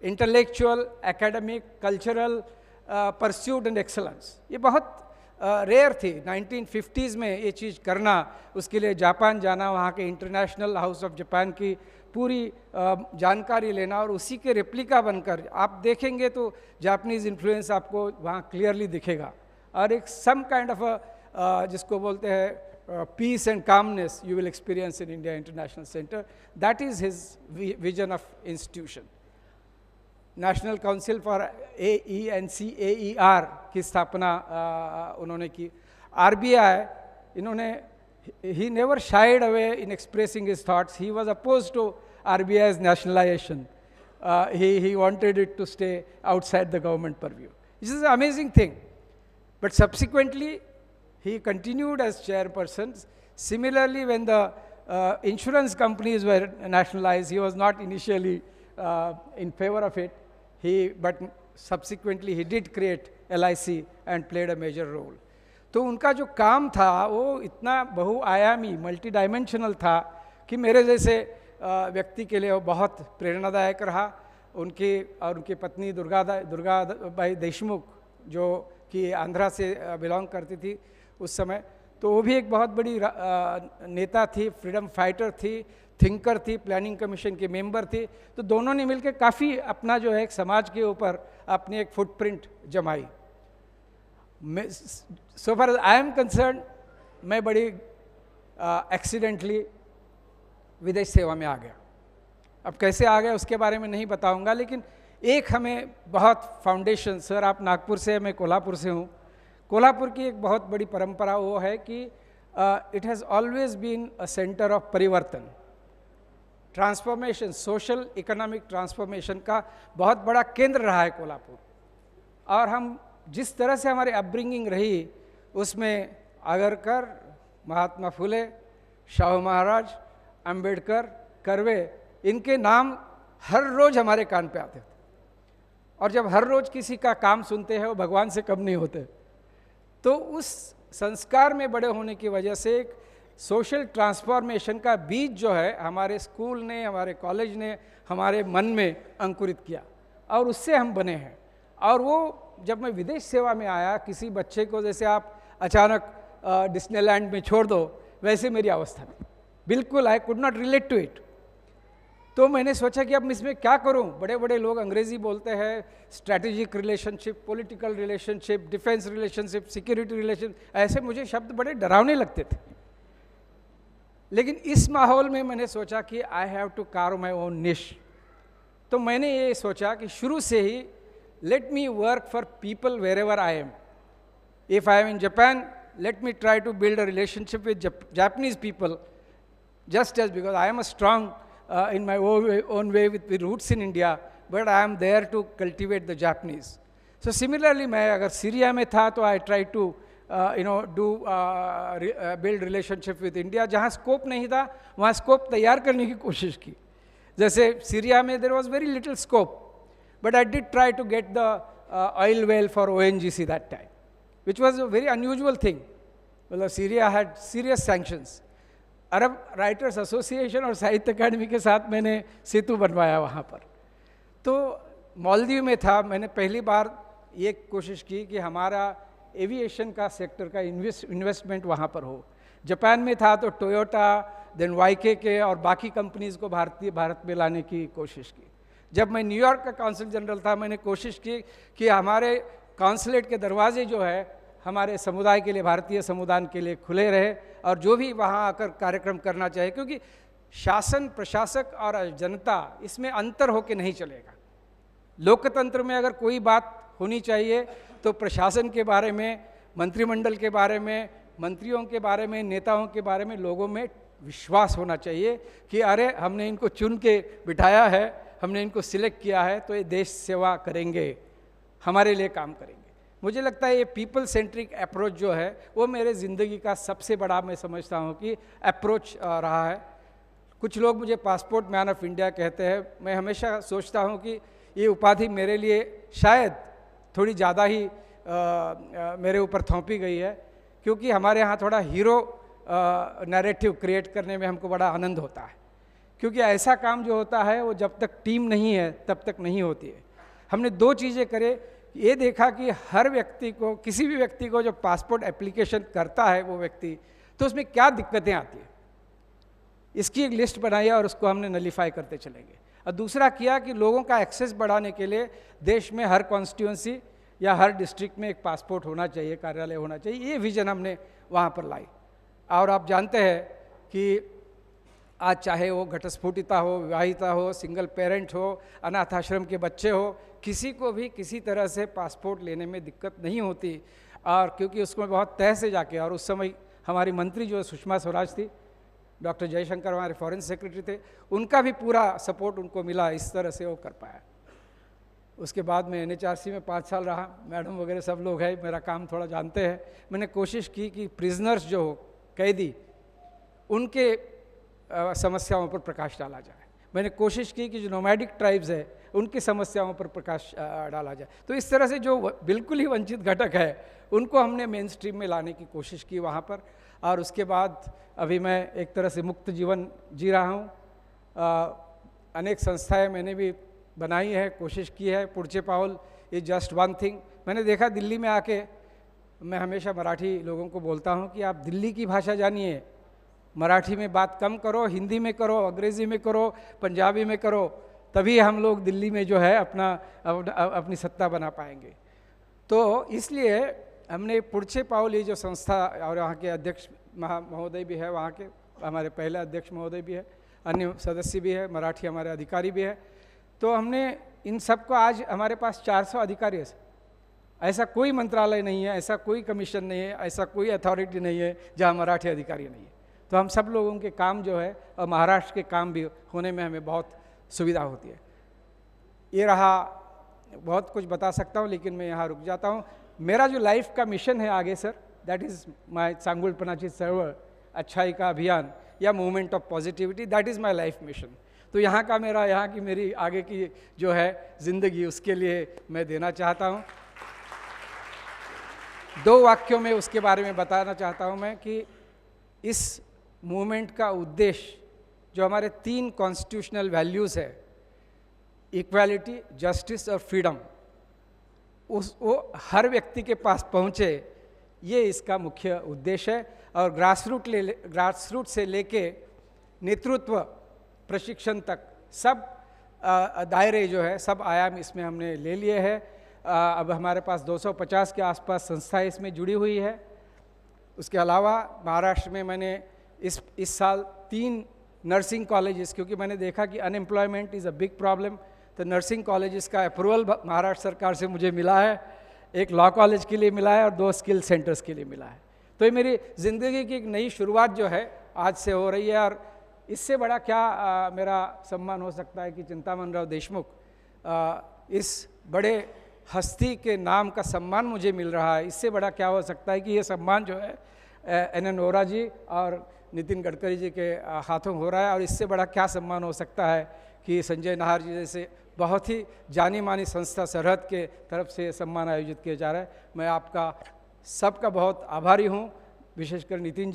S8: intellectual, academic, cultural pursuit and excellence. ये बहुत रेयर थी 1950s में ये चीज़ करना। उसके लिए जापान जाना, वहाँ के इंटरनेशनल हाउस ऑफ जापान की पूरी जानकारी लेना और उसी के रेप्लिका बनकर आप देखेंगे तो जापानीज़ इन्फ्लुएंस आपको वहाँ क्लियरली दिखेगा। और एक सम काइंड ऑफ जिसको बोलते हैं peace and calmness you will experience in India International Center. That is his vision of institution. National Council for AENCAER की स्थापना उन्होंने की। RBI, इन्होंने he never shied away in expressing his thoughts. He was opposed to RBI's nationalization. He wanted it to stay outside the government purview. This is an amazing thing. But subsequently, he continued as chairperson. Similarly, when the insurance companies were nationalized, he was not initially in favor of it. But subsequently he did create LIC and played a major role. तो उनका जो काम था वो इतना बहुआयामी, multi dimensional था कि मेरे जैसे व्यक्ति के लिए वो बहुत प्रेरणादायक रहा। उनकी पत्नी दुर्गाबाई देशमुख, जो कि आंध्रा से बिलोंग करती थी उस समय, तो वो भी एक बहुत बड़ी नेता थी, फ्रीडम फाइटर थी, थिंकर थी, प्लानिंग कमीशन की मेंबर थी। तो दोनों ने मिलकर काफ़ी अपना जो है एक समाज के ऊपर अपनी एक फुटप्रिंट जमाई। So far as I am concern, मैं बड़ी एक्सीडेंटली विदेश सेवा में आ गया। अब कैसे आ गया उसके बारे में नहीं बताऊंगा, लेकिन एक हमें बहुत फाउंडेशन, सर आप नागपुर से, मैं कोल्हापुर से हूँ। कोल्हापुर की एक बहुत बड़ी परंपरा वो है कि it has always been a centre of परिवर्तन, ट्रांसफॉर्मेशन, सोशल इकोनॉमिक ट्रांसफॉर्मेशन का बहुत बड़ा केंद्र रहा है कोल्हापुर। और हम जिस तरह से हमारी अपब्रिंगिंग रही उसमें आगरकर, महात्मा फुले, शाहू महाराज, अंबेडकर, कर्वे, इनके नाम हर रोज़ हमारे कान पे आते थे। और जब हर रोज़ किसी का काम सुनते हैं वो भगवान से कम नहीं होते। तो उस संस्कार में बड़े होने की वजह से एक सोशल ट्रांसफॉर्मेशन का बीज जो है हमारे स्कूल ने, हमारे कॉलेज ने हमारे मन में अंकुरित किया और उससे हम बने हैं। और वो जब मैं विदेश सेवा में आया, किसी बच्चे को जैसे आप अचानक डिस्नीलैंड में छोड़ दो, वैसे मेरी अवस्था थी बिल्कुल। I could not relate to it. तो मैंने सोचा कि अब इसमें क्या करूं। बड़े बड़े लोग अंग्रेजी बोलते हैं, strategic relationship, political relationship, defence relationship, security relation, ऐसे मुझे शब्द बड़े डरावने लगते थे। लेकिन इस माहौल में मैंने सोचा कि I have to carve my own niche. तो मैंने ये सोचा कि शुरू से ही let me work for people wherever I am. If I am in Japan, let me try to build a relationship with Japanese people, just as because I am a strong in my own way with the roots in India, but I am there to cultivate the Japanese. So similarly, मैं अगर Syria में था तो I try to build relationship with India. जहाँ scope नहीं था वहाँ scope तैयार करने की कोशिश की। जैसे सीरिया में there was very little scope, but I did try to get the oil well for ONGC that time, which was a very unusual thing. मतलब Syria had serious sanctions. Arab writers association और साहित्य अकादमी के साथ मैंने सेतु बनवाया वहाँ पर। तो मालदीव में था, मैंने पहली बार ये कोशिश की कि हमारा एविएशन का सेक्टर का इन्वेस्टमेंट वहाँ पर हो। जापान में था तो टोयोटा, देन YKK और बाकी कंपनीज़ को भारत में लाने की कोशिश की। जब मैं न्यूयॉर्क का काउंसिल जनरल था, मैंने कोशिश की कि हमारे काउंसलेट के दरवाजे जो है हमारे समुदाय के लिए, भारतीय समुदाय के लिए खुले रहे, और जो भी वहाँ आकर कार्यक्रम करना चाहिए, क्योंकि शासन, प्रशासक और जनता, इसमें अंतर होके नहीं चलेगा। लोकतंत्र में अगर कोई बात होनी चाहिए तो प्रशासन के बारे में, मंत्रिमंडल के बारे में, मंत्रियों के बारे में, नेताओं के बारे में लोगों में विश्वास होना चाहिए कि अरे हमने इनको चुन के बिठाया है, हमने इनको सिलेक्ट किया है, तो ये देश सेवा करेंगे, हमारे लिए काम करेंगे। मुझे लगता है ये पीपल सेंट्रिक अप्रोच जो है वो मेरे ज़िंदगी का सबसे बड़ा, मैं समझता हूँ कि अप्रोच रहा है। कुछ लोग मुझे पासपोर्ट मैन ऑफ इंडिया कहते हैं। मैं हमेशा सोचता हूँ कि ये उपाधि मेरे लिए शायद थोड़ी ज़्यादा ही मेरे ऊपर थोपी गई है, क्योंकि हमारे यहाँ थोड़ा हीरो नैरेटिव क्रिएट करने में हमको बड़ा आनंद होता है। क्योंकि ऐसा काम जो होता है वो जब तक टीम नहीं है तब तक नहीं होती है। हमने दो चीज़ें करे, ये देखा कि हर व्यक्ति को, किसी भी व्यक्ति को जब पासपोर्ट एप्लीकेशन करता है वो व्यक्ति, तो उसमें क्या दिक्कतें आती हैं, इसकी एक लिस्ट बनाई और उसको हमने नलीफाई करते चलेंगे। और दूसरा किया कि लोगों का एक्सेस बढ़ाने के लिए देश में हर कॉन्स्टिट्यूंसी या हर डिस्ट्रिक्ट में एक पासपोर्ट होना चाहिए, कार्यालय होना चाहिए। ये विजन हमने वहाँ पर लाई। और आप जानते हैं कि आज चाहे वो घटस्फोटिता हो, विवाहिता हो, सिंगल पेरेंट हो, अनाथ आश्रम के बच्चे हो, किसी को भी किसी तरह से पासपोर्ट लेने में दिक्कत नहीं होती। और क्योंकि उसमें बहुत तह से जाके, और उस समय हमारी मंत्री जो सुषमा स्वराज थी, डॉक्टर जयशंकर हमारे फॉरेन सेक्रेटरी थे, उनका भी पूरा सपोर्ट उनको मिला, इस तरह से वो कर पाया। उसके बाद मैं NHRC में 5 साल रहा। मैडम वगैरह सब लोग हैं, मेरा काम थोड़ा जानते हैं। मैंने कोशिश की कि प्रिजनर्स जो हो, कैदी, उनके समस्याओं पर प्रकाश डाला जाए। मैंने कोशिश की कि जो नोमैडिक ट्राइब्स है उनकी समस्याओं पर प्रकाश डाला जाए। तो इस तरह से जो बिल्कुल ही वंचित घटक है उनको हमने मेन स्ट्रीम में लाने की कोशिश की वहाँ पर। और उसके बाद अभी मैं एक तरह से मुक्त जीवन जी रहा हूँ। अनेक संस्थाएं मैंने भी बनाई है, कोशिश की है। पुढचे पाऊल इज जस्ट वन थिंग। मैंने देखा दिल्ली में आके, मैं हमेशा मराठी लोगों को बोलता हूँ कि आप दिल्ली की भाषा जानिए, मराठी में बात कम करो, हिंदी में करो, अंग्रेज़ी में करो, पंजाबी में करो, तभी हम लोग दिल्ली में जो है अपनी सत्ता बना पाएंगे। तो इसलिए हमने पुढचे पाऊल, ये जो संस्था और यहाँ के अध्यक्ष महोदय भी है, वहाँ के हमारे पहले अध्यक्ष महोदय भी है, अन्य सदस्य भी है, मराठी हमारे अधिकारी भी है। तो हमने इन सबको, आज हमारे पास 400 अधिकारी है। ऐसा कोई मंत्रालय नहीं है, ऐसा कोई कमीशन नहीं है, ऐसा कोई अथॉरिटी नहीं है जहाँ मराठी अधिकारी नहीं है। तो हम सब लोगों के काम जो है, और महाराष्ट्र के काम भी होने में हमें बहुत सुविधा होती है। ये रहा, बहुत कुछ बता सकता हूँ लेकिन मैं यहाँ रुक जाता हूँ। मेरा जो लाइफ का मिशन है आगे सर, दैट इज़ माय सांगुलपनाची चळवळ, अच्छाई का अभियान या movement of positivity, that is my life mission. तो यहाँ का मेरा, यहाँ की मेरी आगे की जो है ज़िंदगी, उसके लिए मैं देना चाहता हूँ। 2 वाक्यों में उसके बारे में बताना चाहता हूँ मैं कि इस मूवमेंट का उद्देश्य, जो हमारे 3 कॉन्स्टिट्यूशनल वैल्यूज़ है, इक्वालिटी, जस्टिस और फ्रीडम, वो हर व्यक्ति के पास पहुँचे, ये इसका मुख्य उद्देश्य है। और ग्रासरूट से लेके नेतृत्व प्रशिक्षण तक सब दायरे जो है, सब आयाम इसमें हमने ले लिए हैं। अब हमारे पास 250 के आसपास संस्थाएं इसमें जुड़ी हुई है। उसके अलावा महाराष्ट्र में मैंने इस साल 3 नर्सिंग कॉलेजेस, क्योंकि मैंने देखा कि unemployment is a big problem, तो नर्सिंग कॉलेजेस का अप्रूवल महाराष्ट्र सरकार से मुझे मिला है। एक लॉ कॉलेज के लिए मिला है और 2 स्किल सेंटर्स के लिए मिला है। तो ये मेरी ज़िंदगी की एक नई शुरुआत जो है आज से हो रही है। और इससे बड़ा क्या मेरा सम्मान हो सकता है कि चिंतामणराव देशमुख इस बड़े हस्ती के नाम का सम्मान मुझे मिल रहा है, इससे बड़ा क्या हो सकता है कि ये सम्मान जो है एन वोहरा जी और नितिन गडकरी जी के हाथों हो रहा है। और इससे बड़ा क्या सम्मान हो सकता है कि संजय नाहर जी जैसे बहुत ही जानी मानी संस्था सरहद के तरफ से सम्मान आयोजित किया जा रहा है। मैं आपका सबका बहुत आभारी हूँ, विशेषकर नितिन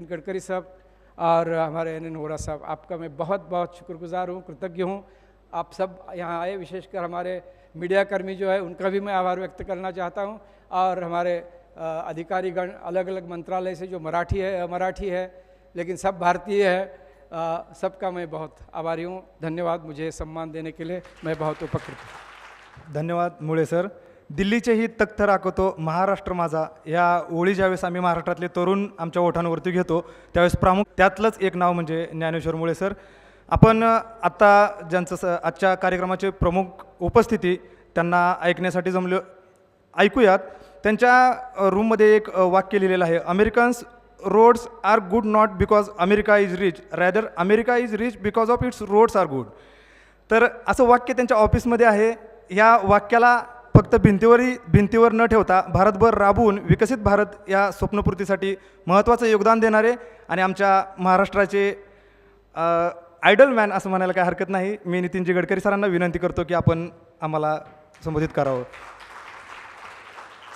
S8: गडकरी साहब और हमारे एन वोहरा साहब, आपका मैं बहुत बहुत शुक्रगुजार हूँ, कृतज्ञ हूँ। आप सब यहाँ आए, विशेषकर हमारे मीडिया कर्मी जो है उनका भी मैं आभार व्यक्त करना चाहता हूँ। और हमारे अधिकारीगण अलग अलग मंत्रालय से जो मराठी है अमराठी है लेकिन सब भारतीय है, सबका मैं बहुत आभारी हूँ। धन्यवाद मुझे सम्मान देने के लिए, मैं बहुत उपकृत हूँ।
S7: धन्यवाद मुळे सर. दिल्लीचे ही तख्त राखतो महाराष्ट्र माझा या ओळी ज्यावेळेस आम्ही महाराष्ट्रातले तरुण आमच्या ओठांवरती घेतो त्यावेळेस त्यातलंच एक नाव म्हणजे ज्ञानेश्वर मुळे सर. आपण आत्ता ज्यांचं आजच्या कार्यक्रमाचे प्रमुख उपस्थिती त्यांना ऐकण्यासाठी जमलो, ऐकूयात. त्यांच्या रूममध्ये एक वाक्य लिहिलेलं आहे, Americans roads are good not because America is rich, rather America is rich because of its roads are good. तर असं वाक्य त्यांच्या ऑफिसमध्ये आहे. या वाक्याला फक्त भिंतीवर न ठेवता भारतभर राबवून विकसित भारत या स्वप्नपूर्तीसाठी महत्त्वाचं योगदान देणारे आणि आमच्या महाराष्ट्राचे आयडल मॅन असं म्हणायला काही हरकत नाही, मी नितीनजी गडकरी सरांना विनंती करतो की आपण आम्हाला संबोधित करावं.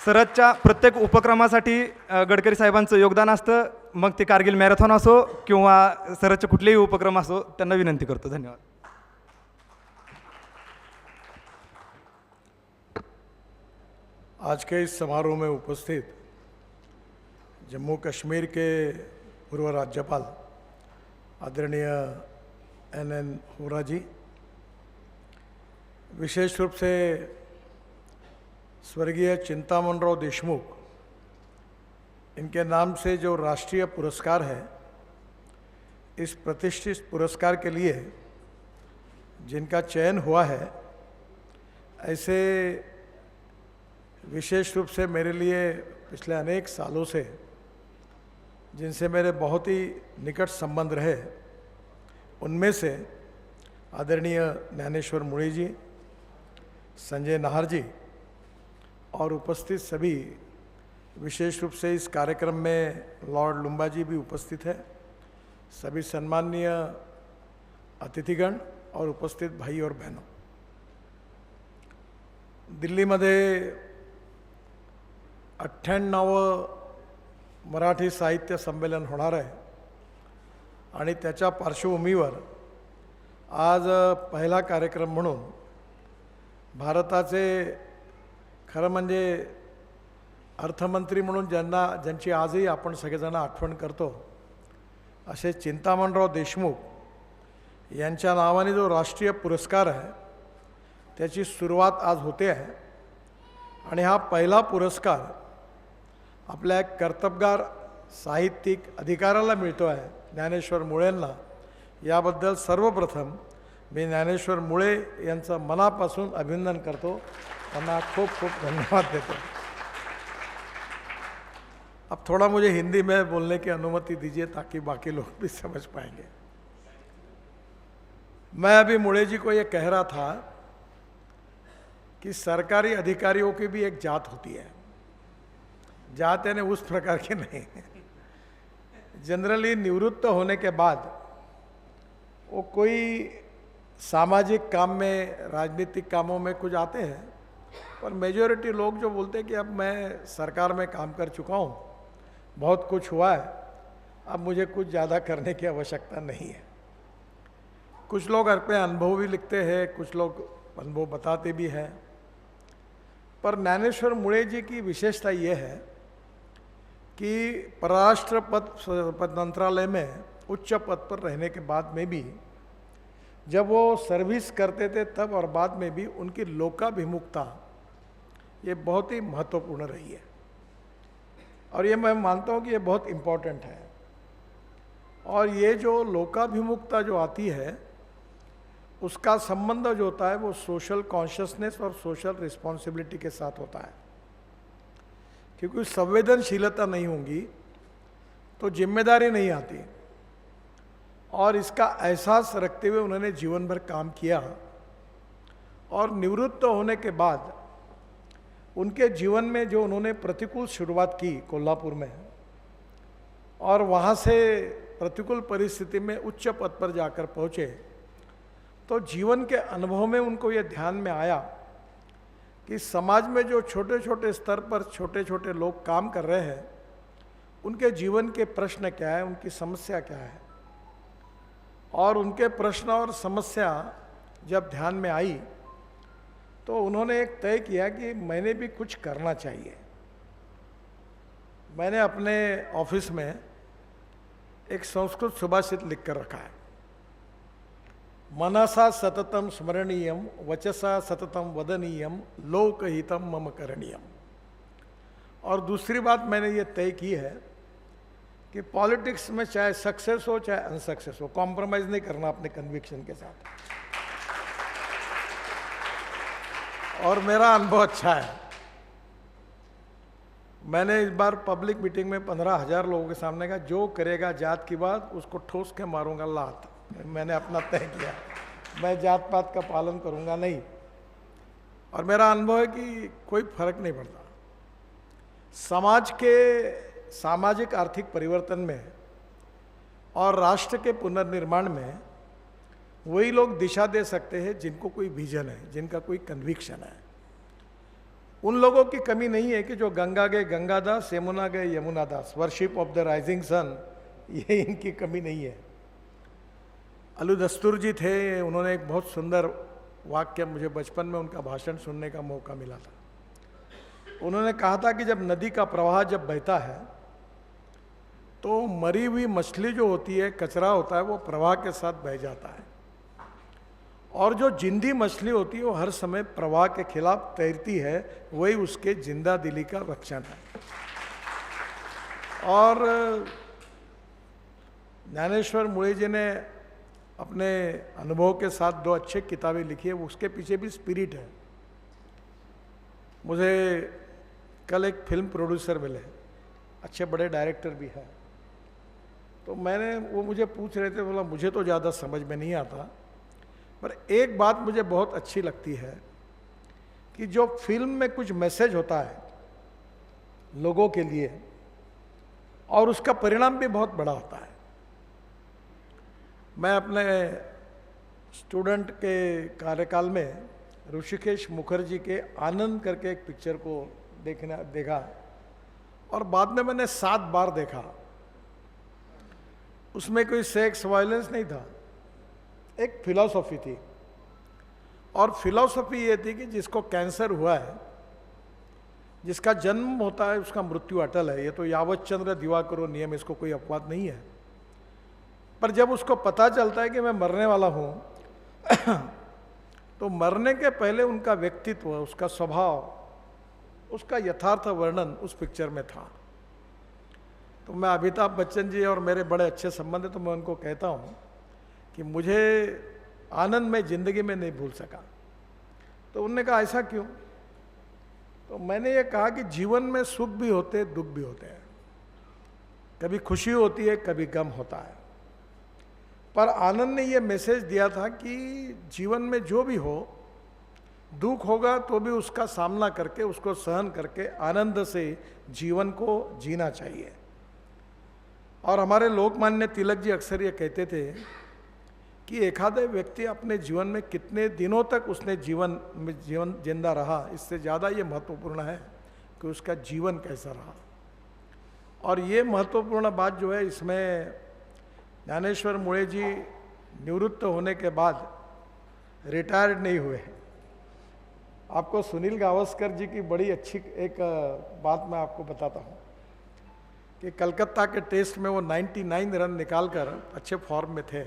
S7: सरहदच्या प्रत्येक उपक्रमासाठी गडकरी साहेबांचं योगदान असतं, मग ते कारगिल मॅरेथॉन असो किंवा सरहदचे कुठलेही उपक्रम असो, त्यांना विनंती करतो. धन्यवाद.
S1: आज के इस समारोह में उपस्थित जम्मू कश्मीर के पूर्व राज्यपाल आदरणीय एन वोहरा जी, विशेष रूप से स्वर्गीय चिंतामणराव देशमुख, इनके नाम से जो राष्ट्रीय पुरस्कार है, इस प्रतिष्ठित पुरस्कार के लिए जिनका चयन हुआ है, ऐसे विशेष रूप से मेरे लिए पिछले अनेक सालों से जिनसे मेरे बहुत ही निकट संबंध रहे, उनमें से आदरणीय ज्ञानेश्वर मुळे जी, संजय नाहर जी और उपस्थित सभी, विशेष रूप से इस कार्यक्रम में लॉर्ड लुम्बा जी भी उपस्थित है, सभी सम्माननीय अतिथिगण और उपस्थित भाई और बहनों, दिल्लीमध्ये 98 मराठी साहित्य संमेलन होणार आहे आणि त्याच्या पार्श्वभूमीवर आज पहिला कार्यक्रम म्हणून भारताचे खरं म्हणजे अर्थमंत्री म्हणून ज्यांची आजही आपण सगळेजण आठवण करतो असे चिंतामणराव देशमुख यांच्या नावाने जो राष्ट्रीय पुरस्कार आहे त्याची सुरुवात आज होते आहे. आणि हा पहिला पुरस्कार आपल्या एक कर्तबगार साहित्यिक अधिकाऱ्याला मिळतो आहे, ज्ञानेश्वर मुळेंना. याबद्दल सर्वप्रथम मी ज्ञानेश्वर मुळे यांचं मनापासून अभिनंदन करतो, त्यांना खूब खूब धन्यवाद देते. अब थोड़ा मुझे हिंदी में बोलने की अनुमति दीजिए ताकि बाकी लोग भी समझ पाएंगे. मैं अभी मुळे जी को ये कह रहा था कि सरकारी अधिकारियों की भी एक जात होती है, जात यानी उस प्रकार की नहीं. जनरली निवृत्त होने के बाद वो कोई सामाजिक काम में, राजनीतिक कामों में कुछ आते हैं, पर मेजॉरिटी लोग जो बोलते हैं कि अब मैं सरकार में काम कर चुका हूँ, बहुत कुछ हुआ है, अब मुझे कुछ ज़्यादा करने की आवश्यकता नहीं है. कुछ लोग अपने अनुभव भी लिखते हैं, कुछ लोग अनुभव बताते भी हैं. पर ज्ञानेश्वर मुळे जी की विशेषता ये है कि परराष्ट्र पद मंत्रालय में उच्च पद पर रहने के बाद में भी जब वो सर्विस करते थे तब और बाद में भी उनकी लोकाभिमुखता ये बहुत ही महत्वपूर्ण रही है. और ये मैं मानता हूँ कि ये बहुत इम्पोर्टेंट है. और ये जो लोकाभिमुखता जो आती है उसका संबंध जो होता है वो सोशल कॉन्शियसनेस और सोशल रिस्पॉन्सिबिलिटी के साथ होता है. क्योंकि संवेदनशीलता नहीं होगी तो जिम्मेदारी नहीं आती. और इसका एहसास रखते हुए उन्होंने जीवन भर काम किया
S9: और निवृत्त होने के बाद उनके जीवन में जो उन्होंने प्रतिकूल शुरुआत की कोल्हापुर में, और वहाँ से प्रतिकूल परिस्थिति में उच्च पद पर जाकर पहुँचे, तो जीवन के अनुभव में उनको ये ध्यान में आया कि समाज में जो छोटे छोटे स्तर पर छोटे छोटे लोग काम कर रहे हैं, उनके जीवन के प्रश्न क्या है, उनकी समस्या क्या है। और उनके प्रश्न और समस्या जब ध्यान में आई तो उन्होंने एक तय किया कि मैंने भी कुछ करना चाहिए। मैंने अपने ऑफिस में एक संस्कृत सुभाषित लिख कर रखा है, मनसा सततम स्मरणीयम वचसा सततम वदनीयम लोकहितम मम करणीयम। और दूसरी बात मैंने ये तय की है कि पॉलिटिक्स में चाहे सक्सेस हो चाहे अनसक्सेस हो, कॉम्प्रोमाइज़ नहीं करना अपने कन्विक्शन के साथ। और मेरा अनुभव अच्छा है। मैंने इस बार पब्लिक मीटिंग में 15,000 लोगों के सामने कहा, जो करेगा जात की बात उसको ठोस के मारूंगा लात। मैंने अपना तय किया, मैं जात पात का पालन करूंगा नहीं। और मेरा अनुभव है कि कोई फर्क नहीं पड़ता। समाज के सामाजिक आर्थिक परिवर्तन में और राष्ट्र के पुनर्निर्माण में वही लोग दिशा दे सकते हैं जिनको कोई विजन है, जिनका कोई कन्विक्शन है। उन लोगों की कमी नहीं है कि जो गंगा गए गंगादास, यमुना गए Yamuna Das, worship of the rising sun, ये इनकी कमी नहीं है। अलू दस्तूर जी थे, उन्होंने एक बहुत सुंदर वाक्य, मुझे बचपन में उनका भाषण सुनने का मौका मिला था। उन्होंने कहा था कि जब नदी का प्रवाह जब बहता है तो मरी हुई मछली जो होती है, कचरा होता है, वो प्रवाह के साथ बह जाता है, और जो जिंदी मछली होती है वो हर समय प्रवाह के खिलाफ तैरती है। वही उसके जिंदा दिली का रक्षण है। और ज्ञानेश्वर मुळे जी ने अपने अनुभव के साथ 2 अच्छे किताबें लिखी है, उसके पीछे भी स्पिरिट है। मुझे कल एक फिल्म प्रोड्यूसर मिले, अच्छे बड़े डायरेक्टर भी हैं, तो वो मुझे पूछ रहे थे, बोला मुझे तो ज़्यादा समझ में नहीं आता, पर एक बात मुझे बहुत अच्छी लगती है कि जो फिल्म में कुछ मैसेज होता है लोगों के लिए और उसका परिणाम भी बहुत बड़ा होता है। मैं अपने स्टूडेंट के कार्यकाल में ऋषिकेश मुखर्जी के आनंद करके एक पिक्चर को देखा, और बाद में मैंने 7 बार देखा। उसमें कोई सेक्स वायलेंस नहीं था, एक फिलॉसफी थी। और फिलॉसफी ये थी कि जिसको कैंसर हुआ है, जिसका जन्म होता है उसका मृत्यु अटल है। ये तो यावत चंद्र दिवाकरो नियम, इसको कोई अपवाद नहीं है। पर जब उसको पता चलता है कि मैं मरने वाला हूँ तो मरने के पहले उनका व्यक्तित्व, उसका स्वभाव, उसका यथार्थ वर्णन उस पिक्चर में था। तो मैं अमिताभ बच्चन जी और मेरे बड़े अच्छे संबंध है, तो मैं उनको कहता हूँ कि मुझे आनंद में ज़िंदगी में नहीं भूल सका। तो उन्होंने कहा ऐसा क्यों? तो मैंने ये कहा कि जीवन में सुख भी होते हैं, दुख भी होते हैं, कभी खुशी होती है, कभी गम होता है। पर आनंद ने ये मैसेज दिया था कि जीवन में जो भी हो, दुख होगा तो भी उसका सामना करके, उसको सहन करके आनंद से जीवन को जीना चाहिए। और हमारे लोकमान्य तिलक जी अक्सर ये कहते थे कि एखादे व्यक्ति अपने जीवन में कितने दिनों तक उसने जीवन जिंदा रहा, इससे ज़्यादा ये महत्वपूर्ण है कि उसका जीवन कैसा रहा। और ये महत्वपूर्ण बात जो है, इसमें ज्ञानेश्वर मुळे जी निवृत्त होने के बाद रिटायर्ड नहीं हुए। आपको सुनील गावस्कर जी की बड़ी अच्छी एक बात मैं आपको बताता हूँ कि कलकत्ता के टेस्ट में वो 99 रन निकालकर अच्छे फॉर्म में थे,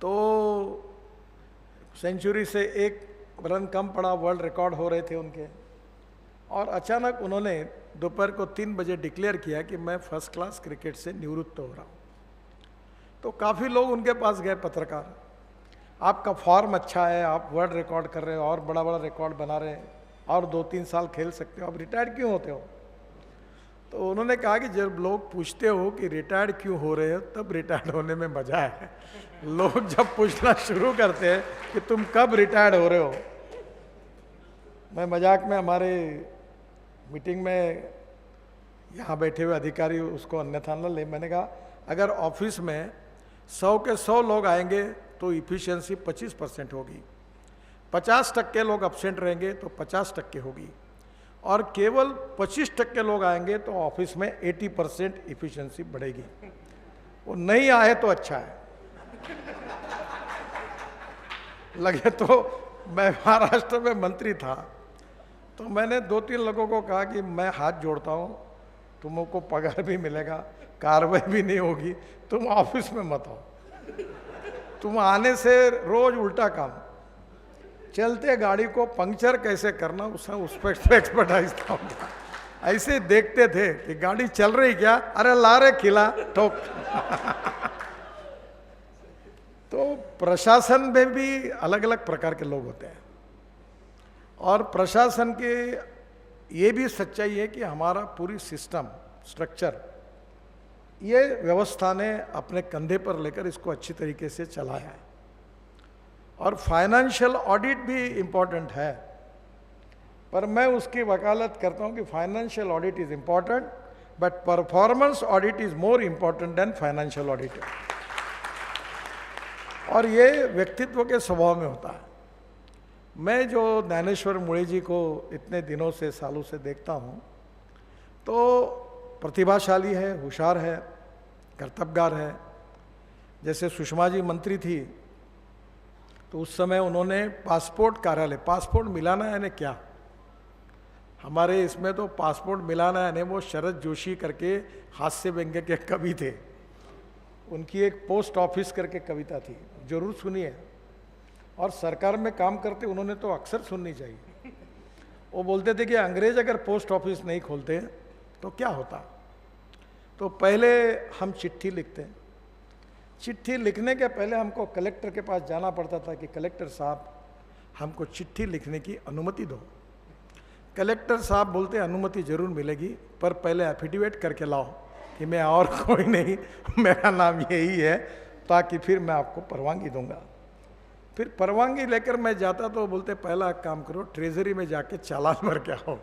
S9: तो सेंचुरी से 1 रन कम पड़ा, वर्ल्ड रिकॉर्ड हो रहे थे उनके, और अचानक उन्होंने दोपहर को 3 बजे डिक्लेयर किया कि मैं फर्स्ट क्लास क्रिकेट से निवृत्त हो रहा हूँ। तो काफ़ी लोग उनके पास गए, पत्रकार, आपका फॉर्म अच्छा है, आप वर्ल्ड रिकॉर्ड कर रहे हो और बड़ा बड़ा रिकॉर्ड बना रहे हैं और 2-3 साल खेल सकते हो, आप रिटायर्ड क्यों होते हो? तो उन्होंने कहा कि जब लोग पूछते हो कि रिटायर्ड क्यों हो रहे हो, तब रिटायर्ड होने में मजा है। लोग जब पूछना शुरू करते हैं कि तुम कब रिटायर्ड हो रहे हो। मैं मजाक में हमारे मीटिंग में यहाँ बैठे हुए अधिकारी उसको अन्यथा न ले, मैंने कहा अगर ऑफिस में 100 के 100 लोग आएंगे तो इफिशियंसी 25% होगी, 50% लोग अपसेंट रहेंगे तो 50% होगी, और केवल 25% लोग आएंगे तो ऑफिस में 80% इफिशियंसी बढ़ेगी। वो नहीं आए तो अच्छा है। लगे तो मैं महाराष्ट्र में मंत्री था तो मैंने 2-3 लोगों को कहा कि मैं हाथ जोड़ता हूँ, तुमको पगार भी मिलेगा, कार्रवाई भी नहीं होगी, तुम ऑफिस में मत आओ। तुम आने से रोज उल्टा काम, चलते गाड़ी को पंक्चर कैसे करना उस पर एक्सपर्टाइज था। ऐसे देखते थे कि गाड़ी चल रही क्या, अरे ला रे खिला ठोक। तो प्रशासन में भी अलग अलग प्रकार के लोग होते हैं, और प्रशासन के ये भी सच्चाई है कि हमारा पूरी सिस्टम स्ट्रक्चर ये व्यवस्था ने अपने कंधे पर लेकर इसको अच्छी तरीके से चलाया है। और फाइनेंशियल ऑडिट भी इम्पॉर्टेंट है, पर मैं उसकी वकालत करता हूँ कि financial audit is important but performance audit is more important than financial audit. और ये व्यक्तित्व के स्वभाव में होता है। मैं जो ज्ञानेश्वर मुळे जी को इतने दिनों से सालों से देखता हूँ तो प्रतिभाशाली है, होशियार है, कर्तव्यगार है। जैसे सुषमा जी मंत्री थी तो उस समय उन्होंने पासपोर्ट कार्यालय, पासपोर्ट मिलाना यानी क्या, हमारे इसमें तो पासपोर्ट मिलाना यानी वो शरद जोशी करके हास्य व्यंग्य के कवि थे, उनकी एक पोस्ट ऑफिस करके कविता थी, जरूर सुनिए। और सरकार में काम करते उन्होंने तो अक्सर सुननी चाहिए। वो बोलते थे कि अंग्रेज अगर पोस्ट ऑफिस नहीं खोलते तो क्या होता। तो पहले हम चिट्ठी लिखते, चिट्ठी लिखने के पहले हमको कलेक्टर के पास जाना पड़ता था कि कलेक्टर साहब हमको चिट्ठी लिखने की अनुमति दो। कलेक्टर साहब बोलते अनुमति जरूर मिलेगी पर पहले एफिडेविट करके लाओ कि मैं और कोई नहीं, मेरा नाम यही है, ताकि फिर मैं आपको परवानगी दूंगा। फिर परवानगी लेकर मैं जाता तो बोलते पहला काम करो ट्रेजरी में जाके चालान भर के आओ।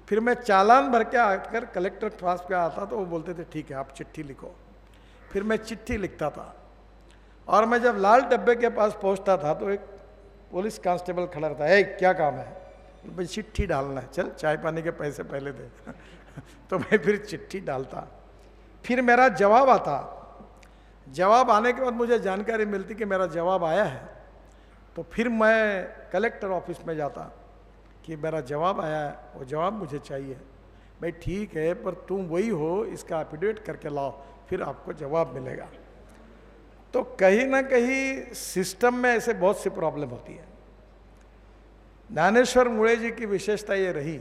S9: फिर मैं चालान भर के आकर कलेक्टर के पास पे आता तो वो बोलते थे ठीक है आप चिट्ठी लिखो। फिर मैं चिट्ठी लिखता था और मैं जब लाल डब्बे के पास पहुंचता था तो एक पुलिस कांस्टेबल खड़ा रहता है, क्या काम है, भाई चिट्ठी डालना है, चल चाय पानी के पैसे पहले दे। तो मैं फिर चिट्ठी डालता, फिर मेरा जवाब आता। जवाब आने के बाद मुझे जानकारी मिलती कि मेरा जवाब आया है, तो फिर मैं कलेक्टर ऑफिस में जाता कि मेरा जवाब आया है, वो जवाब मुझे चाहिए। भाई ठीक है पर तुम वही हो, इसका एफिडेविट करके लाओ, फिर आपको जवाब मिलेगा। तो कहीं ना कहीं सिस्टम में ऐसे बहुत सी प्रॉब्लम होती है। ज्ञानेश्वर मुळे जी की विशेषता ये रही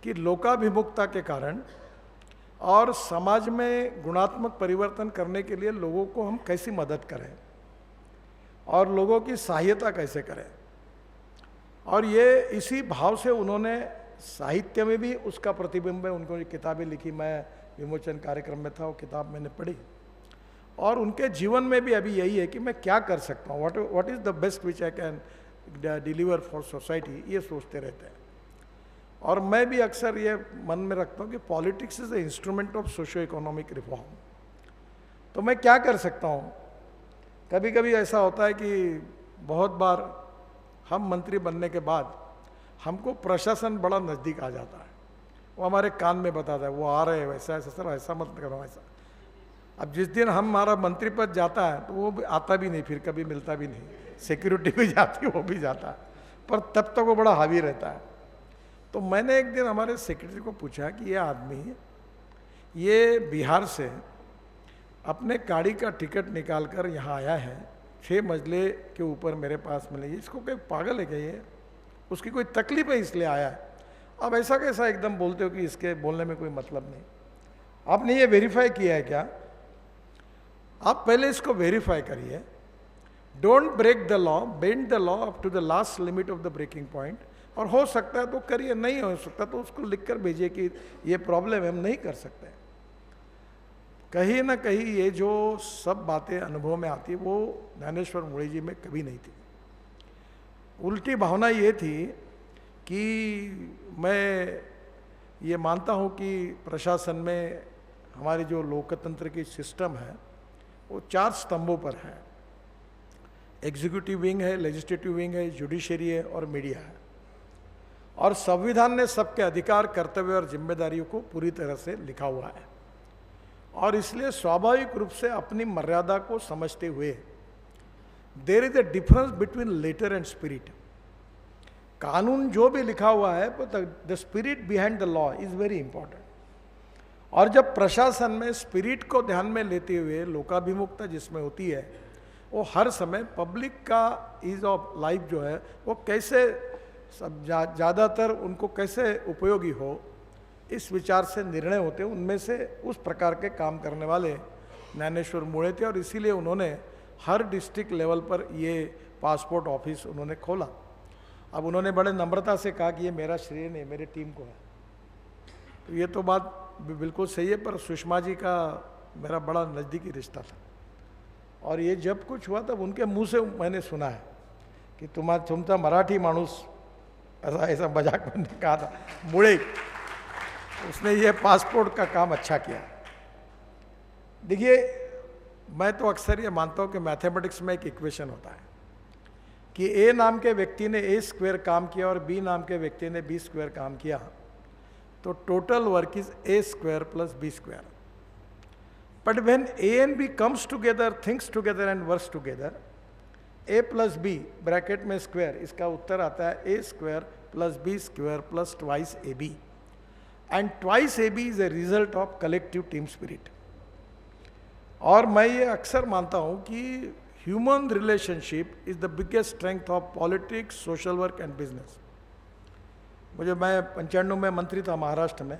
S9: कि लोकाभिमुखता के कारण और समाज में गुणात्मक परिवर्तन करने के लिए लोगों को हम कैसी मदद करें और लोगों की सहायता कैसे करें, और ये इसी भाव से उन्होंने साहित्य में भी उसका प्रतिबिंब है। उनको किताबें लिखी, मैं विमोचन कार्यक्रम में था, वो किताब मैंने पढ़ी, और उनके जीवन में भी अभी यही है कि मैं क्या कर सकता हूँ, what is the best which I can deliver for society, ये सोचते रहते हैं। और मैं भी अक्सर ये मन में रखता हूँ कि politics is the instrument of socio economic reform. तो मैं क्या कर सकता हूँ। कभी कभी ऐसा होता है कि बहुत बार हम मंत्री बनने के बाद हमको प्रशासन बड़ा नज़दीक आ जाता है, वो हमारे कान में बताता है वो आ रहे हैं, वैसा ऐसा सर ऐसा मत करो ऐसा। अब जिस दिन हमारा मंत्री पद जाता है तो वो आता भी नहीं, फिर कभी मिलता भी नहीं, सिक्योरिटी भी जाती है, वो भी जाता है, पर तब तक वो बड़ा हावी रहता है। तो मैंने एक दिन हमारे सेक्रेटरी को पूछा कि ये आदमी ये बिहार से अपने गाड़ी का टिकट निकाल कर यहाँ आया है, 6 मंजिले के ऊपर मेरे पास मिले, इसको कोई पागल है क्या, ये उसकी कोई तकलीफ है इसलिए आया है। अब ऐसा कैसा एकदम बोलते हो कि इसके बोलने में कोई मतलब नहीं। आपने ये वेरीफाई किया है क्या? आप पहले इसको वेरीफाई करिए। Don't break the law, bend the law up to the last limit of the breaking point, और हो सकता है तो करिए, नहीं हो सकता तो उसको लिख कर भेजिए कि ये प्रॉब्लम है, हम नहीं कर सकते। कहीं ना कहीं ये जो सब बातें अनुभव में आती वो ज्ञानेश्वर मुळे जी में कभी नहीं थी। उल्टी भावना ये थी कि मैं ये मानता हूँ कि प्रशासन में हमारी जो लोकतंत्र की सिस्टम है वो 4 स्तंभों पर है। एग्जीक्यूटिव विंग है, लेजिस्लेटिव विंग है, जुडिशरी है और मीडिया है। और संविधान ने सबके अधिकार, कर्तव्य और जिम्मेदारियों को पूरी तरह से लिखा हुआ है और इसलिए स्वाभाविक रूप से अपनी मर्यादा को समझते हुए there is a difference between letter and spirit. कानून जो भी लिखा हुआ है the spirit behind the law is very important. और जब प्रशासन में स्पिरिट को ध्यान में लेते हुए लोकाभिमुखता जिसमें होती है वो हर समय पब्लिक का ईज ऑफ लाइफ जो है वो कैसे सब ज़्यादातर उनको कैसे उपयोगी हो, इस विचार से निर्णय होते हैं। उनमें से उस प्रकार के काम करने वाले ज्ञानेश्वर मुळे थे और इसीलिए उन्होंने हर डिस्ट्रिक्ट लेवल पर ये पासपोर्ट ऑफिस उन्होंने खोला। अब उन्होंने बड़े नम्रता से कहा कि ये मेरा श्रेय नहीं, मेरे टीम को है। तो ये तो बात बिल्कुल सही है, पर सुषमा जी का मेरा बड़ा नज़दीकी रिश्ता था और ये जब कुछ हुआ तब उनके मुंह से मैंने सुना है कि तुमचा मराठी माणूस, ऐसा मजाक में कहा था मुळे, उसने ये पासपोर्ट का काम अच्छा किया। देखिए, मैं तो अक्सर ये मानता हूँ कि मैथमेटिक्स में एक इक्वेशन होता है कि ए नाम के व्यक्ति ने ए स्क्वायर काम किया और बी नाम के व्यक्ति ने बी स्क्वायर काम किया तो total work is A square plus B square. But when A and B comes together, thinks together and works together, A plus B bracket में स्क्वायर, इसका उत्तर आता है A square plus B square plus twice A B and twice A B is a result of collective team spirit. और मैं ये अक्सर मानता हूँ कि human relationship is the biggest strength of politics, social work and business. मैं 95 में मंत्री था महाराष्ट्र में,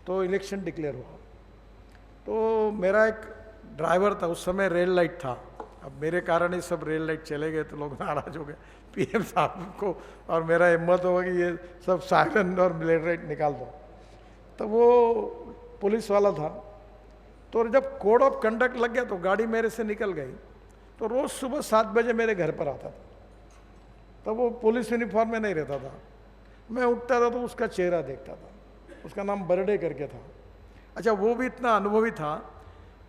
S9: तो इलेक्शन डिक्लेयर हुआ तो मेरा एक ड्राइवर था, उस समय रेल लाइट था। अब मेरे कारण ही सब रेल लाइट चले गए तो लोग नाराज हो गए पीएम साहब को, और मेरा हिम्मत होगा कि ये सब साइरन और रेड लाइट निकाल दो। तो वो पुलिस वाला था, तो जब कोड ऑफ कंडक्ट लग गया तो गाड़ी मेरे से निकल गई। तो रोज़ सुबह 7 बजे मेरे घर पर आता था, तो वो पुलिस यूनिफॉर्म में नहीं रहता था। मैं उठता था तो उसका चेहरा देखता था, उसका नाम बर्डे करके था। अच्छा, वो भी इतना अनुभवी था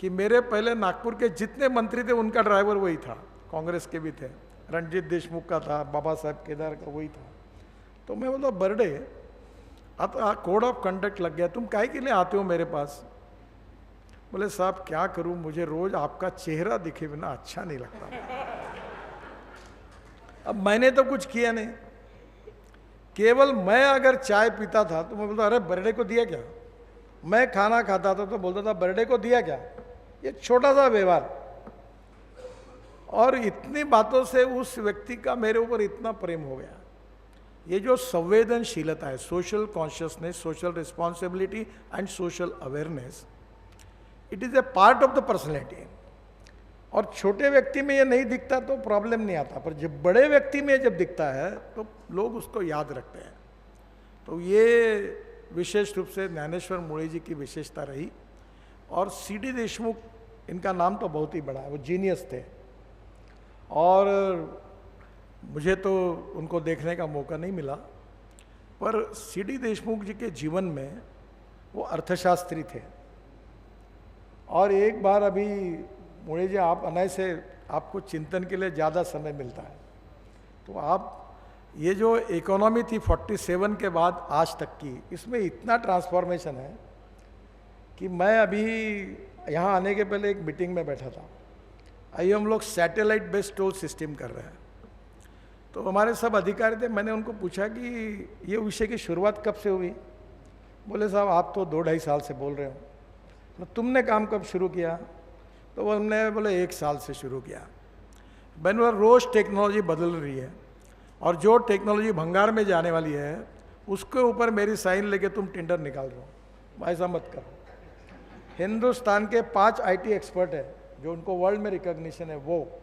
S9: कि मेरे पहले नागपुर के जितने मंत्री थे उनका ड्राइवर वही था, कांग्रेस के भी थे, रणजीत देशमुख का था, बाबा साहब केदार का वही था। तो मैं बोला, बर्डे कोड ऑफ कंडक्ट लग गया, तुम काहे के लिए आते हो मेरे पास? बोले, साहब क्या करूं, मुझे रोज आपका चेहरा दिखे बिना अच्छा नहीं लगता। अब मैंने तो कुछ किया नहीं, केवल मैं अगर चाय पीता था तो मैं बोलता, अरे बर्डे को दिया क्या? मैं खाना खाता था तो बोलता था, बर्डे को दिया क्या? ये छोटा सा व्यवहार, और इतनी बातों से उस व्यक्ति का मेरे ऊपर इतना प्रेम हो गया। ये जो संवेदनशीलता है, social consciousness, social responsibility and social awareness, it is a part of the personality. और छोटे व्यक्ति में ये नहीं दिखता तो प्रॉब्लम नहीं आता, पर जब बड़े व्यक्ति में जब दिखता है तो लोग उसको याद रखते हैं। तो ये विशेष रूप से ज्ञानेश्वर मुळे जी की विशेषता रही। और सीडी देशमुख, इनका नाम तो बहुत ही बड़ा है, वो जीनियस थे और मुझे तो उनको देखने का मौका नहीं मिला, पर सीडी देशमुख जी के जीवन में वो अर्थशास्त्री थे। और एक बार अभी मुळे जी, आप अनायास से आपको चिंतन के लिए ज़्यादा समय मिलता है, तो आप ये जो इकोनॉमी थी 47 के बाद आज तक की, इसमें इतना ट्रांसफॉर्मेशन है कि मैं अभी यहाँ आने के पहले एक मीटिंग में बैठा था। आइए, हम लोग सैटेलाइट बेस्ड टोल सिस्टम कर रहे हैं, तो हमारे सब अधिकारी थे। मैंने उनको पूछा कि ये विषय की शुरुआत कब से हुई? बोले, साहब आप तो 2-2.5 साल से बोल रहे हो। तो तुमने काम कब शुरू किया? तो वो हमने बोले 1 साल से शुरू किया। मैंने बोला, रोज़ टेक्नोलॉजी बदल रही है और जो टेक्नोलॉजी भंगार में जाने वाली है उसके ऊपर मेरी साइन लेके तुम टेंडर निकाल रहे हो, ऐसा मत करो। हिंदुस्तान के 5 IT एक्सपर्ट है जो उनको वर्ल्ड में रिकॉग्निशन है, वो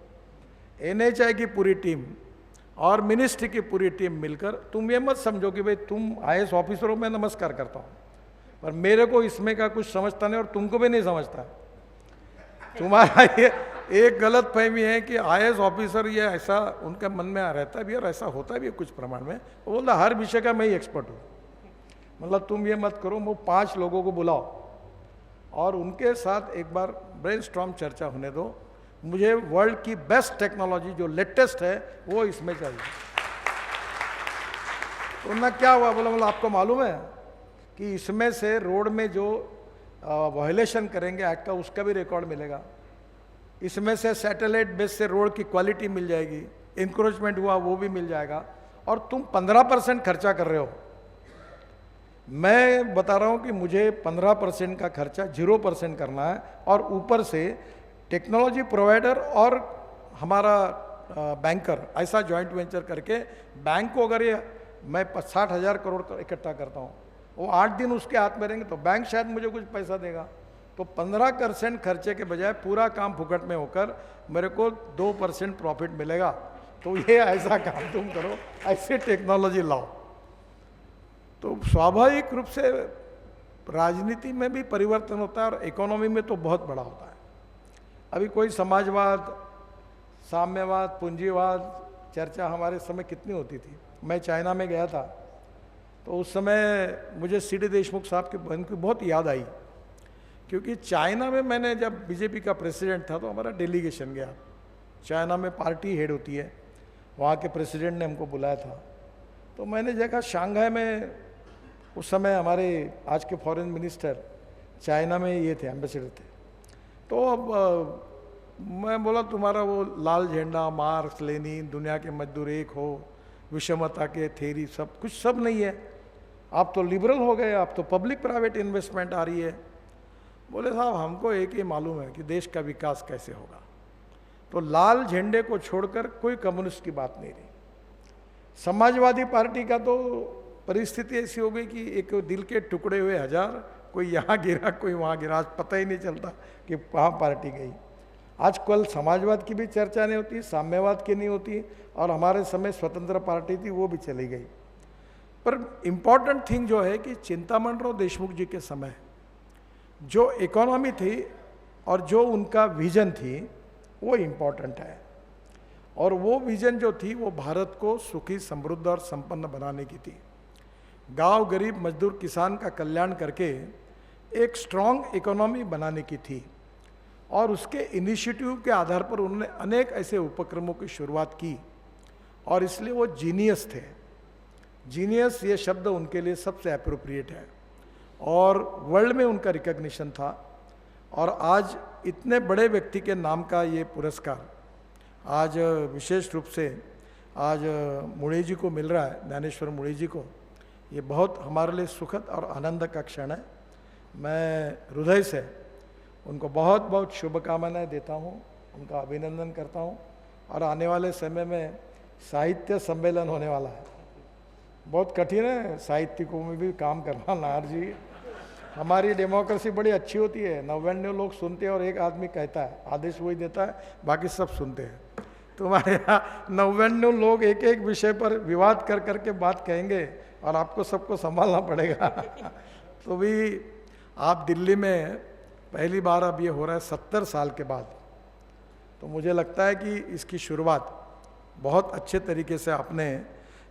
S9: NHI की पूरी टीम और मिनिस्ट्री की पूरी टीम मिलकर, तुम ये मत समझो कि भाई तुम IAS ऑफिसर हो, मैं नमस्कार करता हूँ, पर मेरे को इसमें का कुछ समझता नहीं और तुमको भी नहीं समझता। तुम्हारा ये एक गलत फहमी है कि IAS ऑफिसर ये ऐसा उनके मन में रहता भी और ऐसा होता भी है कुछ प्रमाण में। वो बोलता हर विषय का मैं ही एक्सपर्ट हूँ। मतलब तुम ये मत करो, वो 5 लोगों को बुलाओ और उनके साथ एक बार ब्रेनस्टॉर्म चर्चा होने दो। मुझे वर्ल्ड की बेस्ट टेक्नोलॉजी जो लेटेस्ट है वो इसमें चाहिए। तो ना क्या हुआ, बोला आपको मालूम है कि इसमें से रोड में जो वायलेशन करेंगे एक्ट का उसका भी रिकॉर्ड मिलेगा, इसमें से सैटेलाइट बेस से रोड की क्वालिटी मिल जाएगी, इंक्रोचमेंट हुआ वो भी मिल जाएगा, और तुम 15% खर्चा कर रहे हो। मैं बता रहा हूँ कि मुझे 15% का खर्चा 0% करना है, और ऊपर से टेक्नोलॉजी प्रोवाइडर और हमारा बैंकर ऐसा जॉइंट वेंचर करके बैंक को अगर ये मैं 60,000 करोड़ इकट्ठा करता हूँ, वो 8 दिन उसके हाथ में रहेंगे तो बैंक शायद मुझे कुछ पैसा देगा। तो 15% खर्चे के बजाय पूरा काम फुकट में होकर मेरे को 2% प्रॉफिट मिलेगा। तो ये ऐसा काम तुम करो, ऐसे टेक्नोलॉजी लाओ, तो स्वाभाविक रूप से राजनीति में भी परिवर्तन होता है और इकोनॉमी में तो बहुत बड़ा होता है। अभी कोई समाजवाद, साम्यवाद, पूंजीवाद चर्चा हमारे समय कितनी होती थी। मैं चाइना में गया था तो उस समय मुझे सीडी देशमुख साहब के बहन की बहुत याद आई, क्योंकि चाइना में मैंने जब बीजेपी का प्रेसिडेंट था तो हमारा डेलीगेशन गया। चाइना में पार्टी हेड होती है, वहाँ के प्रेसिडेंट ने हमको बुलाया था। तो मैंने देखा शंघाई में उस समय हमारे आज के फॉरेन मिनिस्टर चाइना में ये थे, एम्बेसडर थे। तो अब मैं बोला तुम्हारा वो लाल झंडा, मार्क्स, लेनिन, दुनिया के मजदूर एक हो, विषमता के थेरी सब कुछ सब नहीं है, आप तो लिबरल हो गए, आप तो पब्लिक प्राइवेट इन्वेस्टमेंट आ रही है। बोले साहब हमको एक ही मालूम है कि देश का विकास कैसे होगा। तो लाल झंडे को छोड़कर कोई कम्युनिस्ट की बात नहीं रही। समाजवादी पार्टी का तो परिस्थिति ऐसी हो गई कि एक दिल के टुकड़े हुए 1000, कोई यहाँ गिरा कोई वहाँ गिरा, आज पता ही नहीं चलता कि कहाँ पार्टी गई। आज कल समाजवाद की भी चर्चा नहीं होती, साम्यवाद की नहीं होती, और हमारे समय स्वतंत्र पार्टी थी वो भी चली गई। पर इम्पॉर्टेंट थिंग जो है कि चिंतामणराव देशमुख जी के समय जो इकोनॉमी थी और जो उनका विजन थी वो इम्पॉर्टेंट है, और वो विजन जो थी वो भारत को सुखी, समृद्ध और संपन्न बनाने की थी। गांव, गरीब, मजदूर, किसान का कल्याण करके एक स्ट्रॉन्ग इकोनॉमी बनाने की थी, और उसके इनिशिएटिव के आधार पर उन्होंने अनेक ऐसे उपक्रमों की शुरुआत की, और इसलिए वो जीनियस थे। जीनियस ये शब्द उनके लिए सबसे अप्रोप्रिएट है, और वर्ल्ड में उनका रिकग्निशन था। और आज इतने बड़े व्यक्ति के नाम का ये पुरस्कार आज विशेष रूप से आज मुड़े जी को मिल रहा है, ज्ञानेश्वर मुड़े जी को, ये बहुत हमारे लिए सुखद और आनंद का क्षण है। मैं हृदय से उनको बहुत बहुत शुभकामनाएं देता हूँ, उनका अभिनंदन करता हूँ। और आने वाले समय में साहित्य सम्मेलन होने वाला है, बहुत कठिन है साहित्यिकों में भी काम करना। नार जी, हमारी डेमोक्रेसी बड़ी अच्छी होती है, 99 लोग सुनते हैं और एक आदमी कहता है, आदेश वही देता है, बाकी सब सुनते हैं। तुम्हारे यहाँ 99 लोग एक एक विषय पर विवाद कर करके बात कहेंगे और आपको सबको संभालना पड़ेगा। तो भी आप दिल्ली में पहली बार अब ये हो रहा है 70 साल के बाद, तो मुझे लगता है कि इसकी शुरुआत बहुत अच्छे तरीके से आपने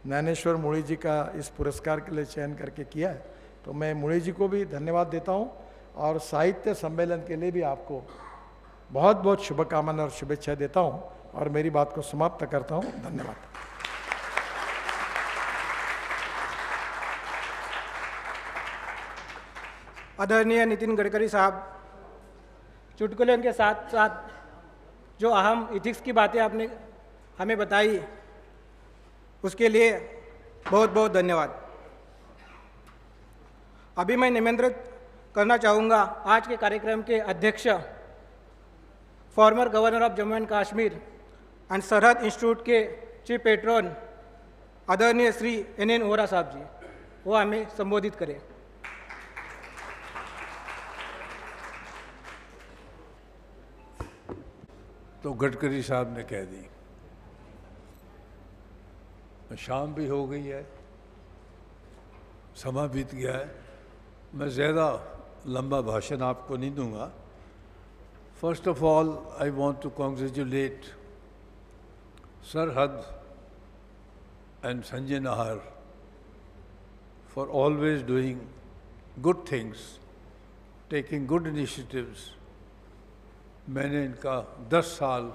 S9: ज्ञानेश्वर मुड़े जी का इस पुरस्कार के लिए चयन करके किया है। तो मैं मुड़े जी को भी धन्यवाद देता हूँ, और साहित्य सम्मेलन के लिए भी आपको बहुत बहुत शुभकामनाएं और शुभेच्छा देता हूँ, और मेरी बात को समाप्त करता हूँ। धन्यवाद।
S5: आदरणीय नितिन गडकरी साहब, चुटकुलों के साथ साथ जो अहम इथिक्स की बातें आपने हमें बताई उसके लिए बहुत बहुत धन्यवाद। अभी मैं निमंत्रित करना चाहूँगा आज के कार्यक्रम के अध्यक्ष, former governor of Jammu and Kashmir and सरहद इंस्टीट्यूट के चीफ पेट्रन आदरणीय श्री NN वोहरा साहब जी, वो हमें संबोधित करें।
S10: तो गडकरी साहब ने कह दी। शाम भी हो गई है, समय बीत गया है, मैं ज़्यादा लंबा भाषण आपको नहीं दूंगा। First of all I want to congratulate Sarhad and Sanjay Nahar for always doing good things, taking good initiatives. मैंने इनका 10 साल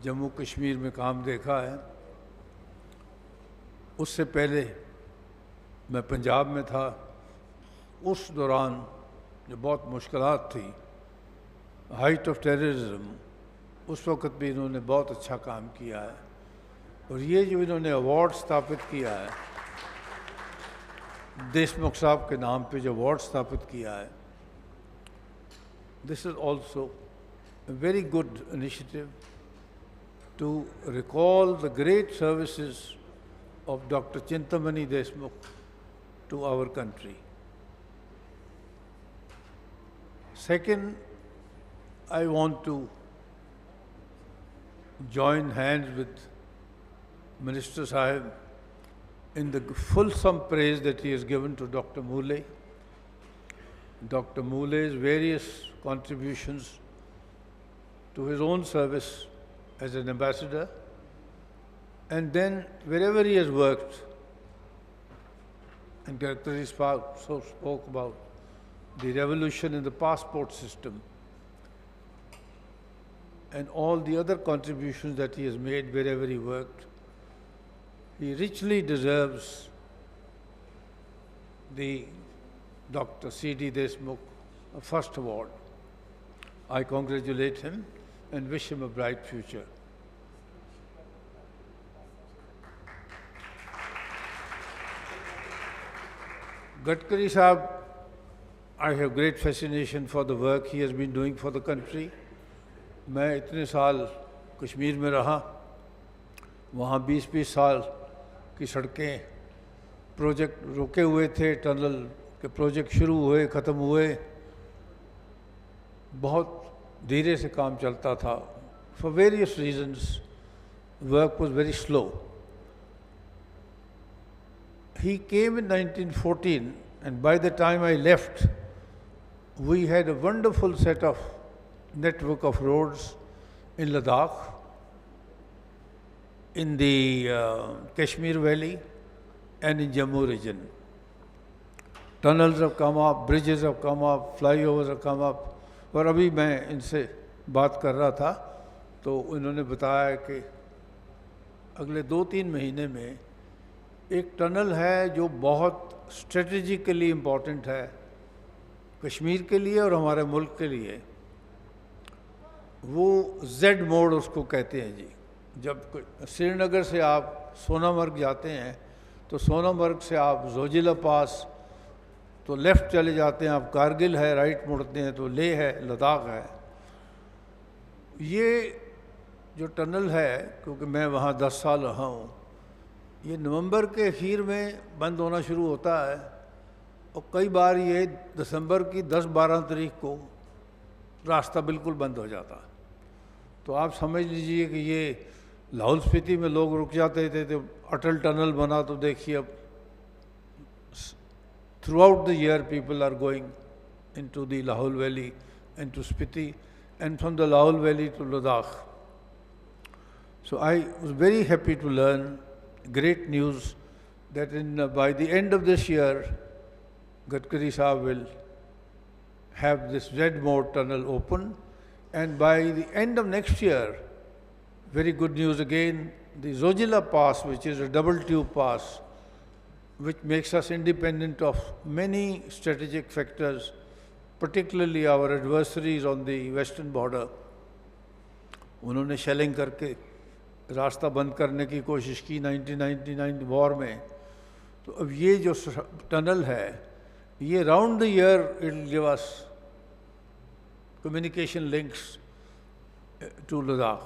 S10: जम्मू कश्मीर में काम देखा है। उससे पहले मैं पंजाब में था, उस दौरान जो बहुत मुश्किलात थी, हाइट ऑफ टेररिज्म, उस वक्त भी इन्होंने बहुत अच्छा काम किया है। और ये जो इन्होंने अवार्ड स्थापित किया है, देशमुख साहब के नाम पे जो अवार्ड स्थापित किया है, this is also a very good initiative to recall the great services of Dr. Chintamani Deshmukh to our country. Second, I want to join hands with Minister Sahib in the fulsome praise that he has given to Dr. Moolay. Dr. Moolay's various contributions to his own service as an ambassador, and then wherever he has worked, and Gadkari spoke about the revolution in the passport system and all the other contributions that he has made wherever he worked. He richly deserves the Dr. C.D. Deshmukh First Award. I congratulate him and wish him a bright future. Gadkari Sahab, I have great fascination for the work he has been doing for the country. मैं इतने साल कश्मीर में रहा, वहाँ 20-20 साल की सड़कें project रुके हुए थे, टनल के प्रोजेक्ट शुरू हुए, ख़त्म हुए, बहुत धीरे से काम चलता था. For various reasons, work was very slow. He came in 1914, and by the time I left, we had a wonderful set of network of roads in Ladakh, in the Kashmir Valley, and in Jammu region. Tunnels have come up, bridges have come up, flyovers have come up. और अभी मैं इनसे बात कर रहा था तो इन्होंने बताया कि अगले 2-3 महीने में एक टनल है जो बहुत स्ट्रेटेजिकली इम्पॉर्टेंट है कश्मीर के लिए और हमारे मुल्क के लिए. वो जेड मोड उसको कहते हैं जी. जब श्रीनगर से आप सोनामर्ग जाते हैं तो सोनामर्ग से आप जोजिला पास तो लेफ़्ट चले जाते हैं, आप कारगिल है, राइट मुड़ते हैं तो लेह है, लद्दाख है. ये जो टनल है, क्योंकि मैं वहाँ 10 साल रहा हूँ, ये नवंबर के आखिर में बंद होना शुरू होता है और कई बार ये दिसंबर की 10-12 तारीख को रास्ता बिल्कुल बंद हो जाता. तो आप समझ लीजिए कि ये लाहौल स्पीति में लोग रुक जाते थे तो अटल टनल बना तो देखिए अब throughout the year people are going into the Lahaul Valley and to Spiti and from the Lahaul Valley to Ladakh. So I was very happy to learn great news that by the end of this year, Gadkari Sahab will have this Red Mode tunnel open, and by the end of next year, very good news again, the Zojila Pass, which is a double tube pass, which makes us independent of many strategic factors, particularly our adversaries on the western border. उन्होंने shelling करके रास्ता बंद करने की कोशिश की 1999 war में. तो अब ये जो टनल है, ये round the year it will give us communication links to Ladakh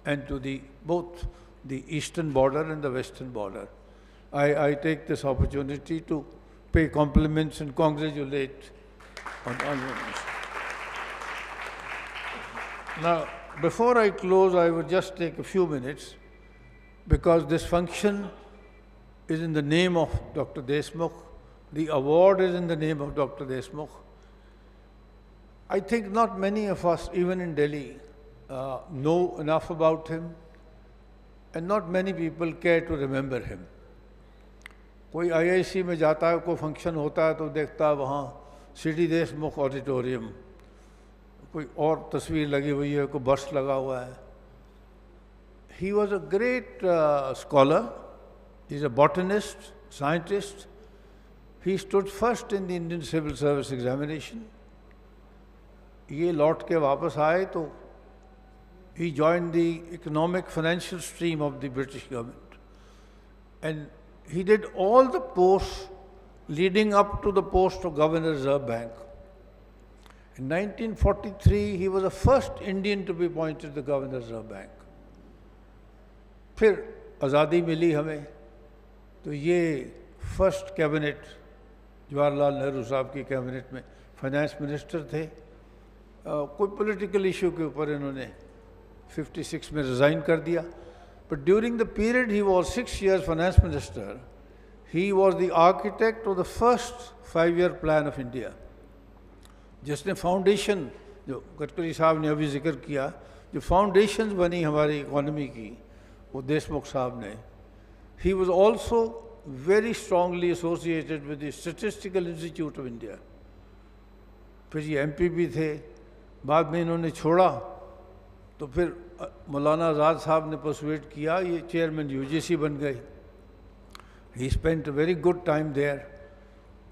S10: and to both the eastern border and the western border. I take this opportunity to pay compliments and congratulate on this. Now, before I close, I would just take a few minutes because this function is in the name of Dr. Deshmukh. The award is in the name of Dr. Deshmukh. I think not many of us, even in Delhi, know enough about him, and not many people care to remember him. कोई IIC में जाता है, कोई function होता है तो देखता है वहाँ CD देशमुख ऑडिटोरियम, कोई और तस्वीर लगी हुई है, कोई बर्स लगा हुआ है. He was a great scholar. He's a botanist, scientist. He stood first in the Indian Civil Service examination. ये लौट के वापस आए तो he joined the economic financial stream of the British government, and he did all the posts leading up to the post of Governor Reserve Bank. In 1943, he was the first Indian to be appointed the Governor Reserve Bank. फिर आज़ादी मिली हमें तो ये first cabinet Jawaharlal Nehru साहब की cabinet में finance minister थे. कोई पॉलिटिकल इशू के ऊपर इन्होंने 56 में रिज़ाइन कर दिया. But during the period he was 6 years finance minister, he was the architect of the first 5-year plan of India, जिसने फाउंडेशन, जो गडकरी साहब ने अभी जिक्र किया, जो फाउंडेशन बनी हमारी इकोनॉमी की, वो देशमुख साहब ने. He was also very strongly associated with the statistical institute of India. फिर ये MP भी थे, बाद में इन्होंने छोड़ा तो फिर मौलाना आज़ाद साहब ने परसुएट किया, ये चेयरमैन UGC बन गए. He spent a very good time there.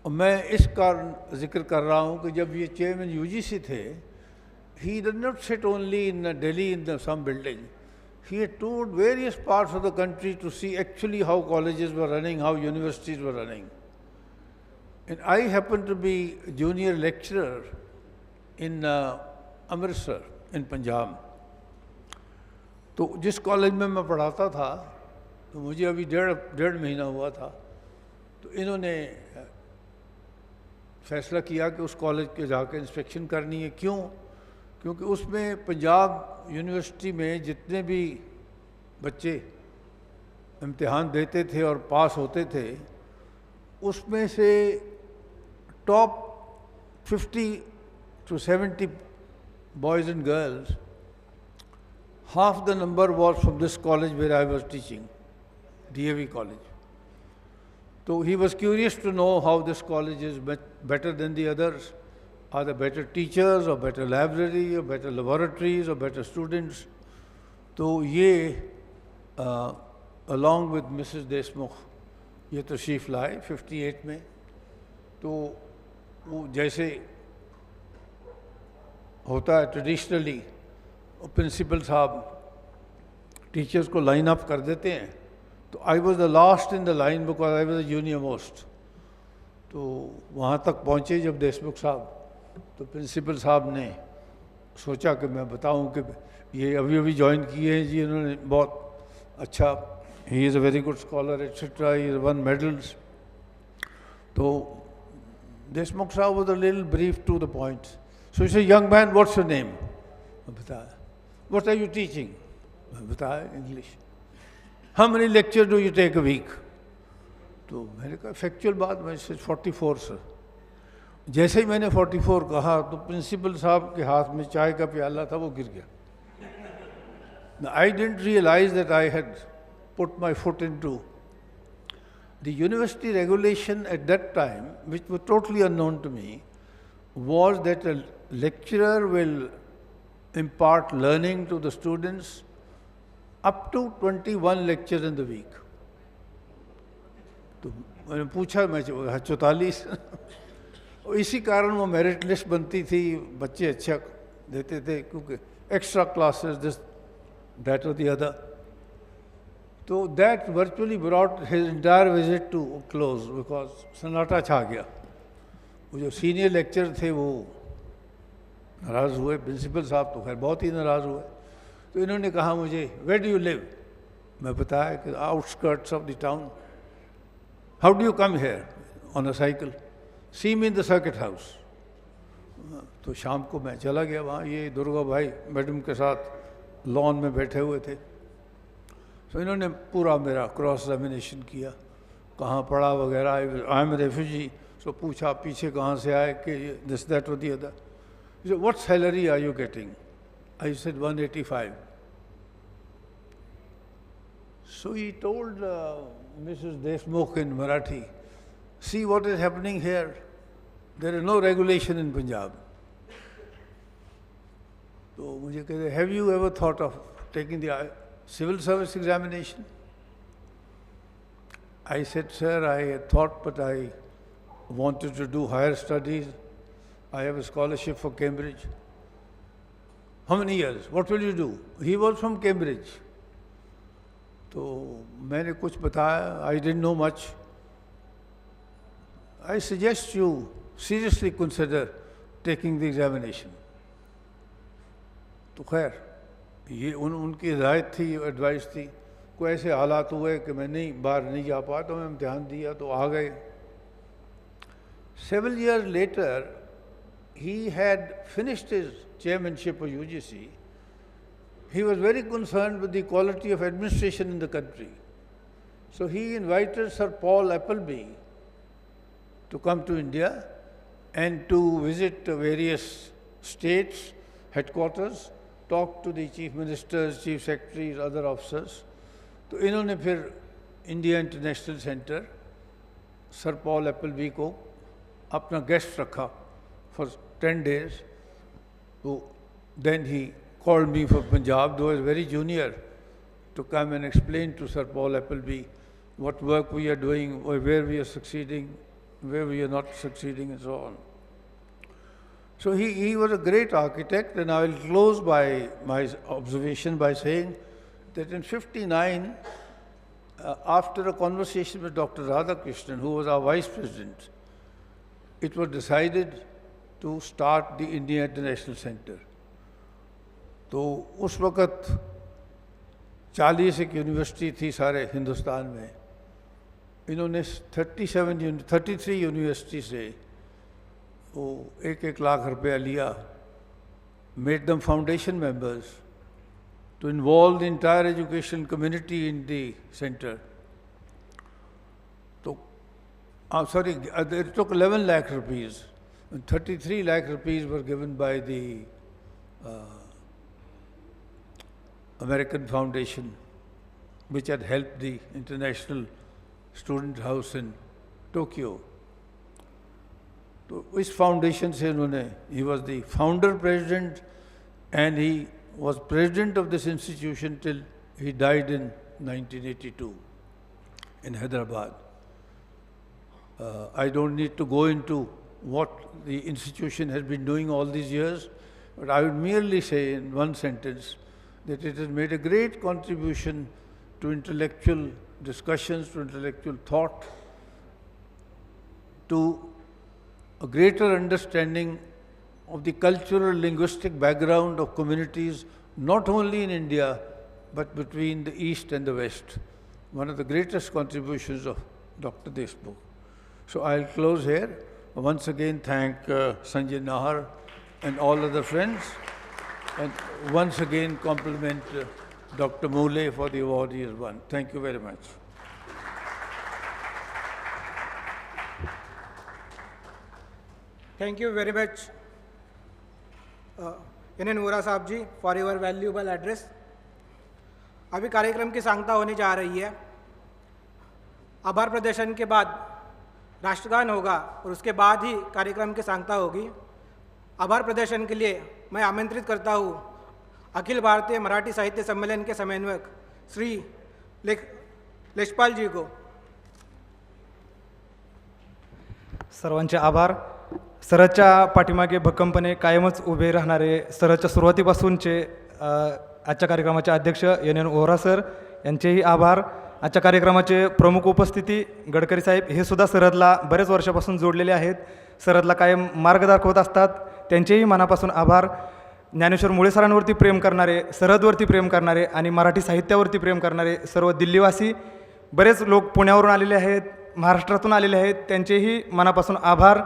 S10: और मैं इस कारण जिक्र कर रहा हूँ कि जब ये चेयरमैन UGC थे, he did not sit only in Delhi in some building. He had toured various parts of the country to see actually how colleges were running, how universities were running. And I happened to be a junior lecturer in Amritsar in Punjab. तो जिस college में मैं पढ़ाता था, तो मुझे अभी डेढ़ महीना हुआ था, तो इन्होंने फैसला किया कि उस कॉलेज के जाकर इंस्पेक्शन करनी है. क्यों? क्योंकि उसमें पंजाब यूनिवर्सिटी में जितने भी बच्चे इम्तिहान देते थे और पास होते थे, उसमें से top 50 to 70 boys and girls, half the number was from this college where I was teaching, DAV college. So he was curious to know how this college is better than the others. Are there better teachers or better library or better laboratories or better students? तो ये along with Mrs. Deshmukh ये तशरीफ़ लाए 58 में. तो वो जैसे होता है ट्रेडिशनली, प्रिंसिपल साहब टीचर्स को लाइन अप कर देते हैं. तो I was the last in the line because I was the junior most. तो वहाँ तक पहुँचे जब देशमुख साहब, तो प्रिंसिपल साहब ने सोचा कि मैं बताऊं कि ये अभी अभी ज्वाइन किए हैं जी, इन्होंने बहुत अच्छा, he is a very good scholar etcetera, he is won medals. तो देशमुख साहब was a little brief to the point. So he said, young man what's your name? मैं बताया. What are you teaching? मैं बताया English. How many lecture do you take a week? तो मैंने कहा factual बात, मैं 44 सर. जैसे ही मैंने 44 कहा तो प्रिंसिपल साहब के हाथ में चाय का प्याला था, वो गिर गया. I didn't realize that I had put my foot into the university regulation at that time, which was totally unknown to me, was that a lecturer will impart learning to the students up to 21 lectures in the week. तो मैंने पूछा, मैं 44. इसी कारण वो merit list बनती थी, बच्चे अच्छा देते थे, क्योंकि एक्स्ट्रा क्लासेस दिस दैट और द अदर. तो that virtually brought his entire visit to close because सन्नाटा छा गया. वो जो सीनियर लेक्चर थे वो नाराज़ हुए, प्रिंसिपल साहब तो खैर बहुत ही नाराज़ हुए. तो इन्होंने कहा मुझे, वेयर डू यू लिव? मैं बताया कि outskirts of the town. How do you come here? On a cycle. See me in the circuit house. तो शाम को मैं चला गया वहाँ. ये दुर्गा भाई मैडम के साथ लॉन में बैठे हुए थे. तो इन्होंने पूरा मेरा क्रॉस एग्जामिनेशन किया. कहाँ पढ़ा वगैरह. I am refugee. So पूछा पीछे कहाँ से आए कि this that or the other. He said, what salary are you getting? I said 185. So he told Mrs. Deshmukh in Marathi, see what is happening here. There is no regulation in Punjab. So मुझे कहते, have you ever thought of taking the civil service examination? I said, sir, I had thought, but I wanted to do higher studies. I have a scholarship for Cambridge. How many years? What will you do? He was from Cambridge. So मैंने कुछ बताया. I didn't know much. I suggest you seriously consider taking the examination. तो खैर ये उनकी हिदायत थी, advice थी. कोई ऐसे हालात हुए कि मैं नहीं बाहर नहीं जा पाया, तो मैं इम्तिहान दिया तो आ गए. Several years later, he had finished his chairmanship of UGC. He was very concerned with the quality of administration in the country. So he invited Sir Paul Appleby to come to India and to visit various states, headquarters, talk to the chief ministers, chief secretaries, other officers. तो इन्होंने फिर India international centre sir Paul Appleby को अपना guest रखा for 10 days. So then he called me for Punjab, though I was very junior, to come and explain to Sir Paul Appleby what work we are doing, or where we are succeeding, where we are not succeeding, and so on. So he was a great architect, and I will close by my observation by saying that in 59, after a conversation with Dr. Radhakrishnan, who was our vice president, it was decided to start the India International Center. तो उस वक़्त 40 एक university थी सारे हिंदुस्तान में. इन्होंने 33 university से वो 1-1 लाख रुपया लिया, made them foundation members to involve the entire education community in the center. So, it took 11 lakh rupees, and 33 lakh rupees were given by the American Foundation, which had helped the International Student House in Tokyo. तो इस foundation से उन्होंने, he was the founder president and he was president of this institution till he died in 1982 in Hyderabad. I don't need to go into what the institution has been doing all these years, but I would merely say in one sentence that it has made a great contribution to intellectual discussions, to intellectual thought, to a greater understanding of the cultural linguistic background of communities, not only in India, but between the East and the West. One of the greatest contributions of Dr. Deshmukh. So I'll close here. Once again, thank Sanjay Nahar and all other friends. And once again, compliment Dr. Moole for the award he has won. Thank you very much.
S5: Thank you very much, NN Vora साहब जी, for your valuable address. अभी कार्यक्रम की सांगता होने जा रही है. आभार प्रदर्शन के बाद राष्ट्रगान होगा और उसके बाद ही कार्यक्रम की सांगता होगी. आभार प्रदर्शन के लिए मैं आमंत्रित करता हूँ अखिल भारतीय मराठी साहित्य सम्मेलन के समन्वयक श्री लेशपाल जी को.
S7: सर्वांचे आभार. सरच्या पाठीमागे भक्कमपणे कायमच उभे राहणारे सरच्या सुरुवातीपासूनचे आजच्या कार्यक्रमाचे अध्यक्ष NN वोरा सर यांचेही आभार. आजच्या कार्यक्रमाचे प्रमुख उपस्थिती गडकरी साहेब हे सुद्धा सरहदला बरेच वर्षापासून जोडलेले आहेत, सरहदला कायम मार्ग दाखवत असतात, त्यांचेही मनापासून आभार. ज्ञानेश्वर मुळे सरांवरती प्रेम करणारे, सरहदवरती प्रेम करणारे आणि मराठी साहित्यावरती प्रेम करणारे सर्व दिल्लीवासी, बरेच लोक पुण्यावरून आलेले आहेत, महाराष्ट्रातून आलेले आहेत, त्यांचेही मनापासून आभार.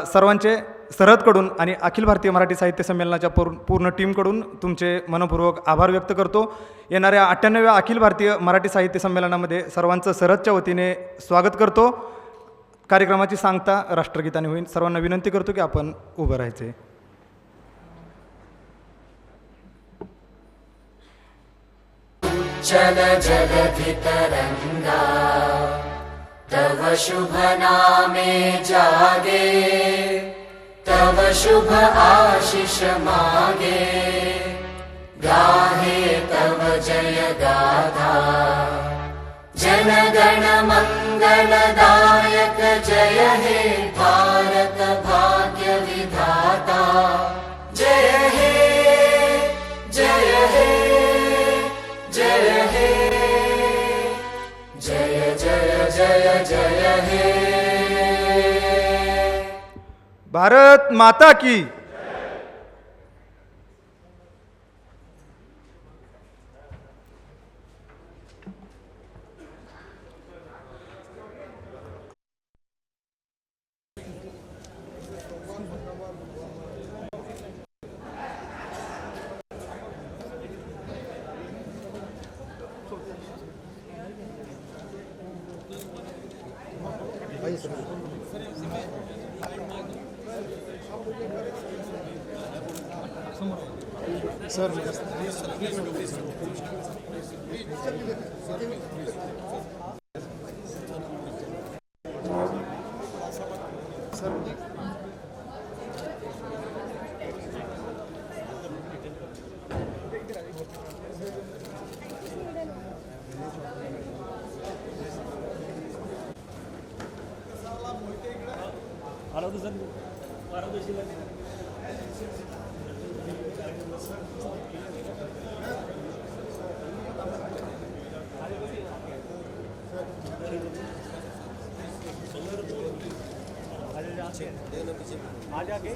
S7: सर्वांचे सरहदकडून आणि अखिल भारतीय मराठी साहित्य संमेलनाच्या पूर्ण टीमकडून तुमचे मनपूर्वक आभार व्यक्त करतो. येणाऱ्या 98व्या अखिल भारतीय मराठी साहित्य संमेलनामध्ये सर्वांचं सरहदच्या वतीने स्वागत करतो. कार्यक्रमाची सांगता राष्ट्रगीताने होईल. सर्वांना विनंती करतो की आपण उभं राहायचे.
S3: चल जगति तरंगा तव शुभ नामे जागे, तव शुभ आशीष मागे, गाहे तव जय गाथा. जन गण मंगलदायक जय हे भारत भाग्य विधाता. जय हे जय हे जय हे जय जय जय जय हे.
S7: भारत माता की.
S3: आ जाके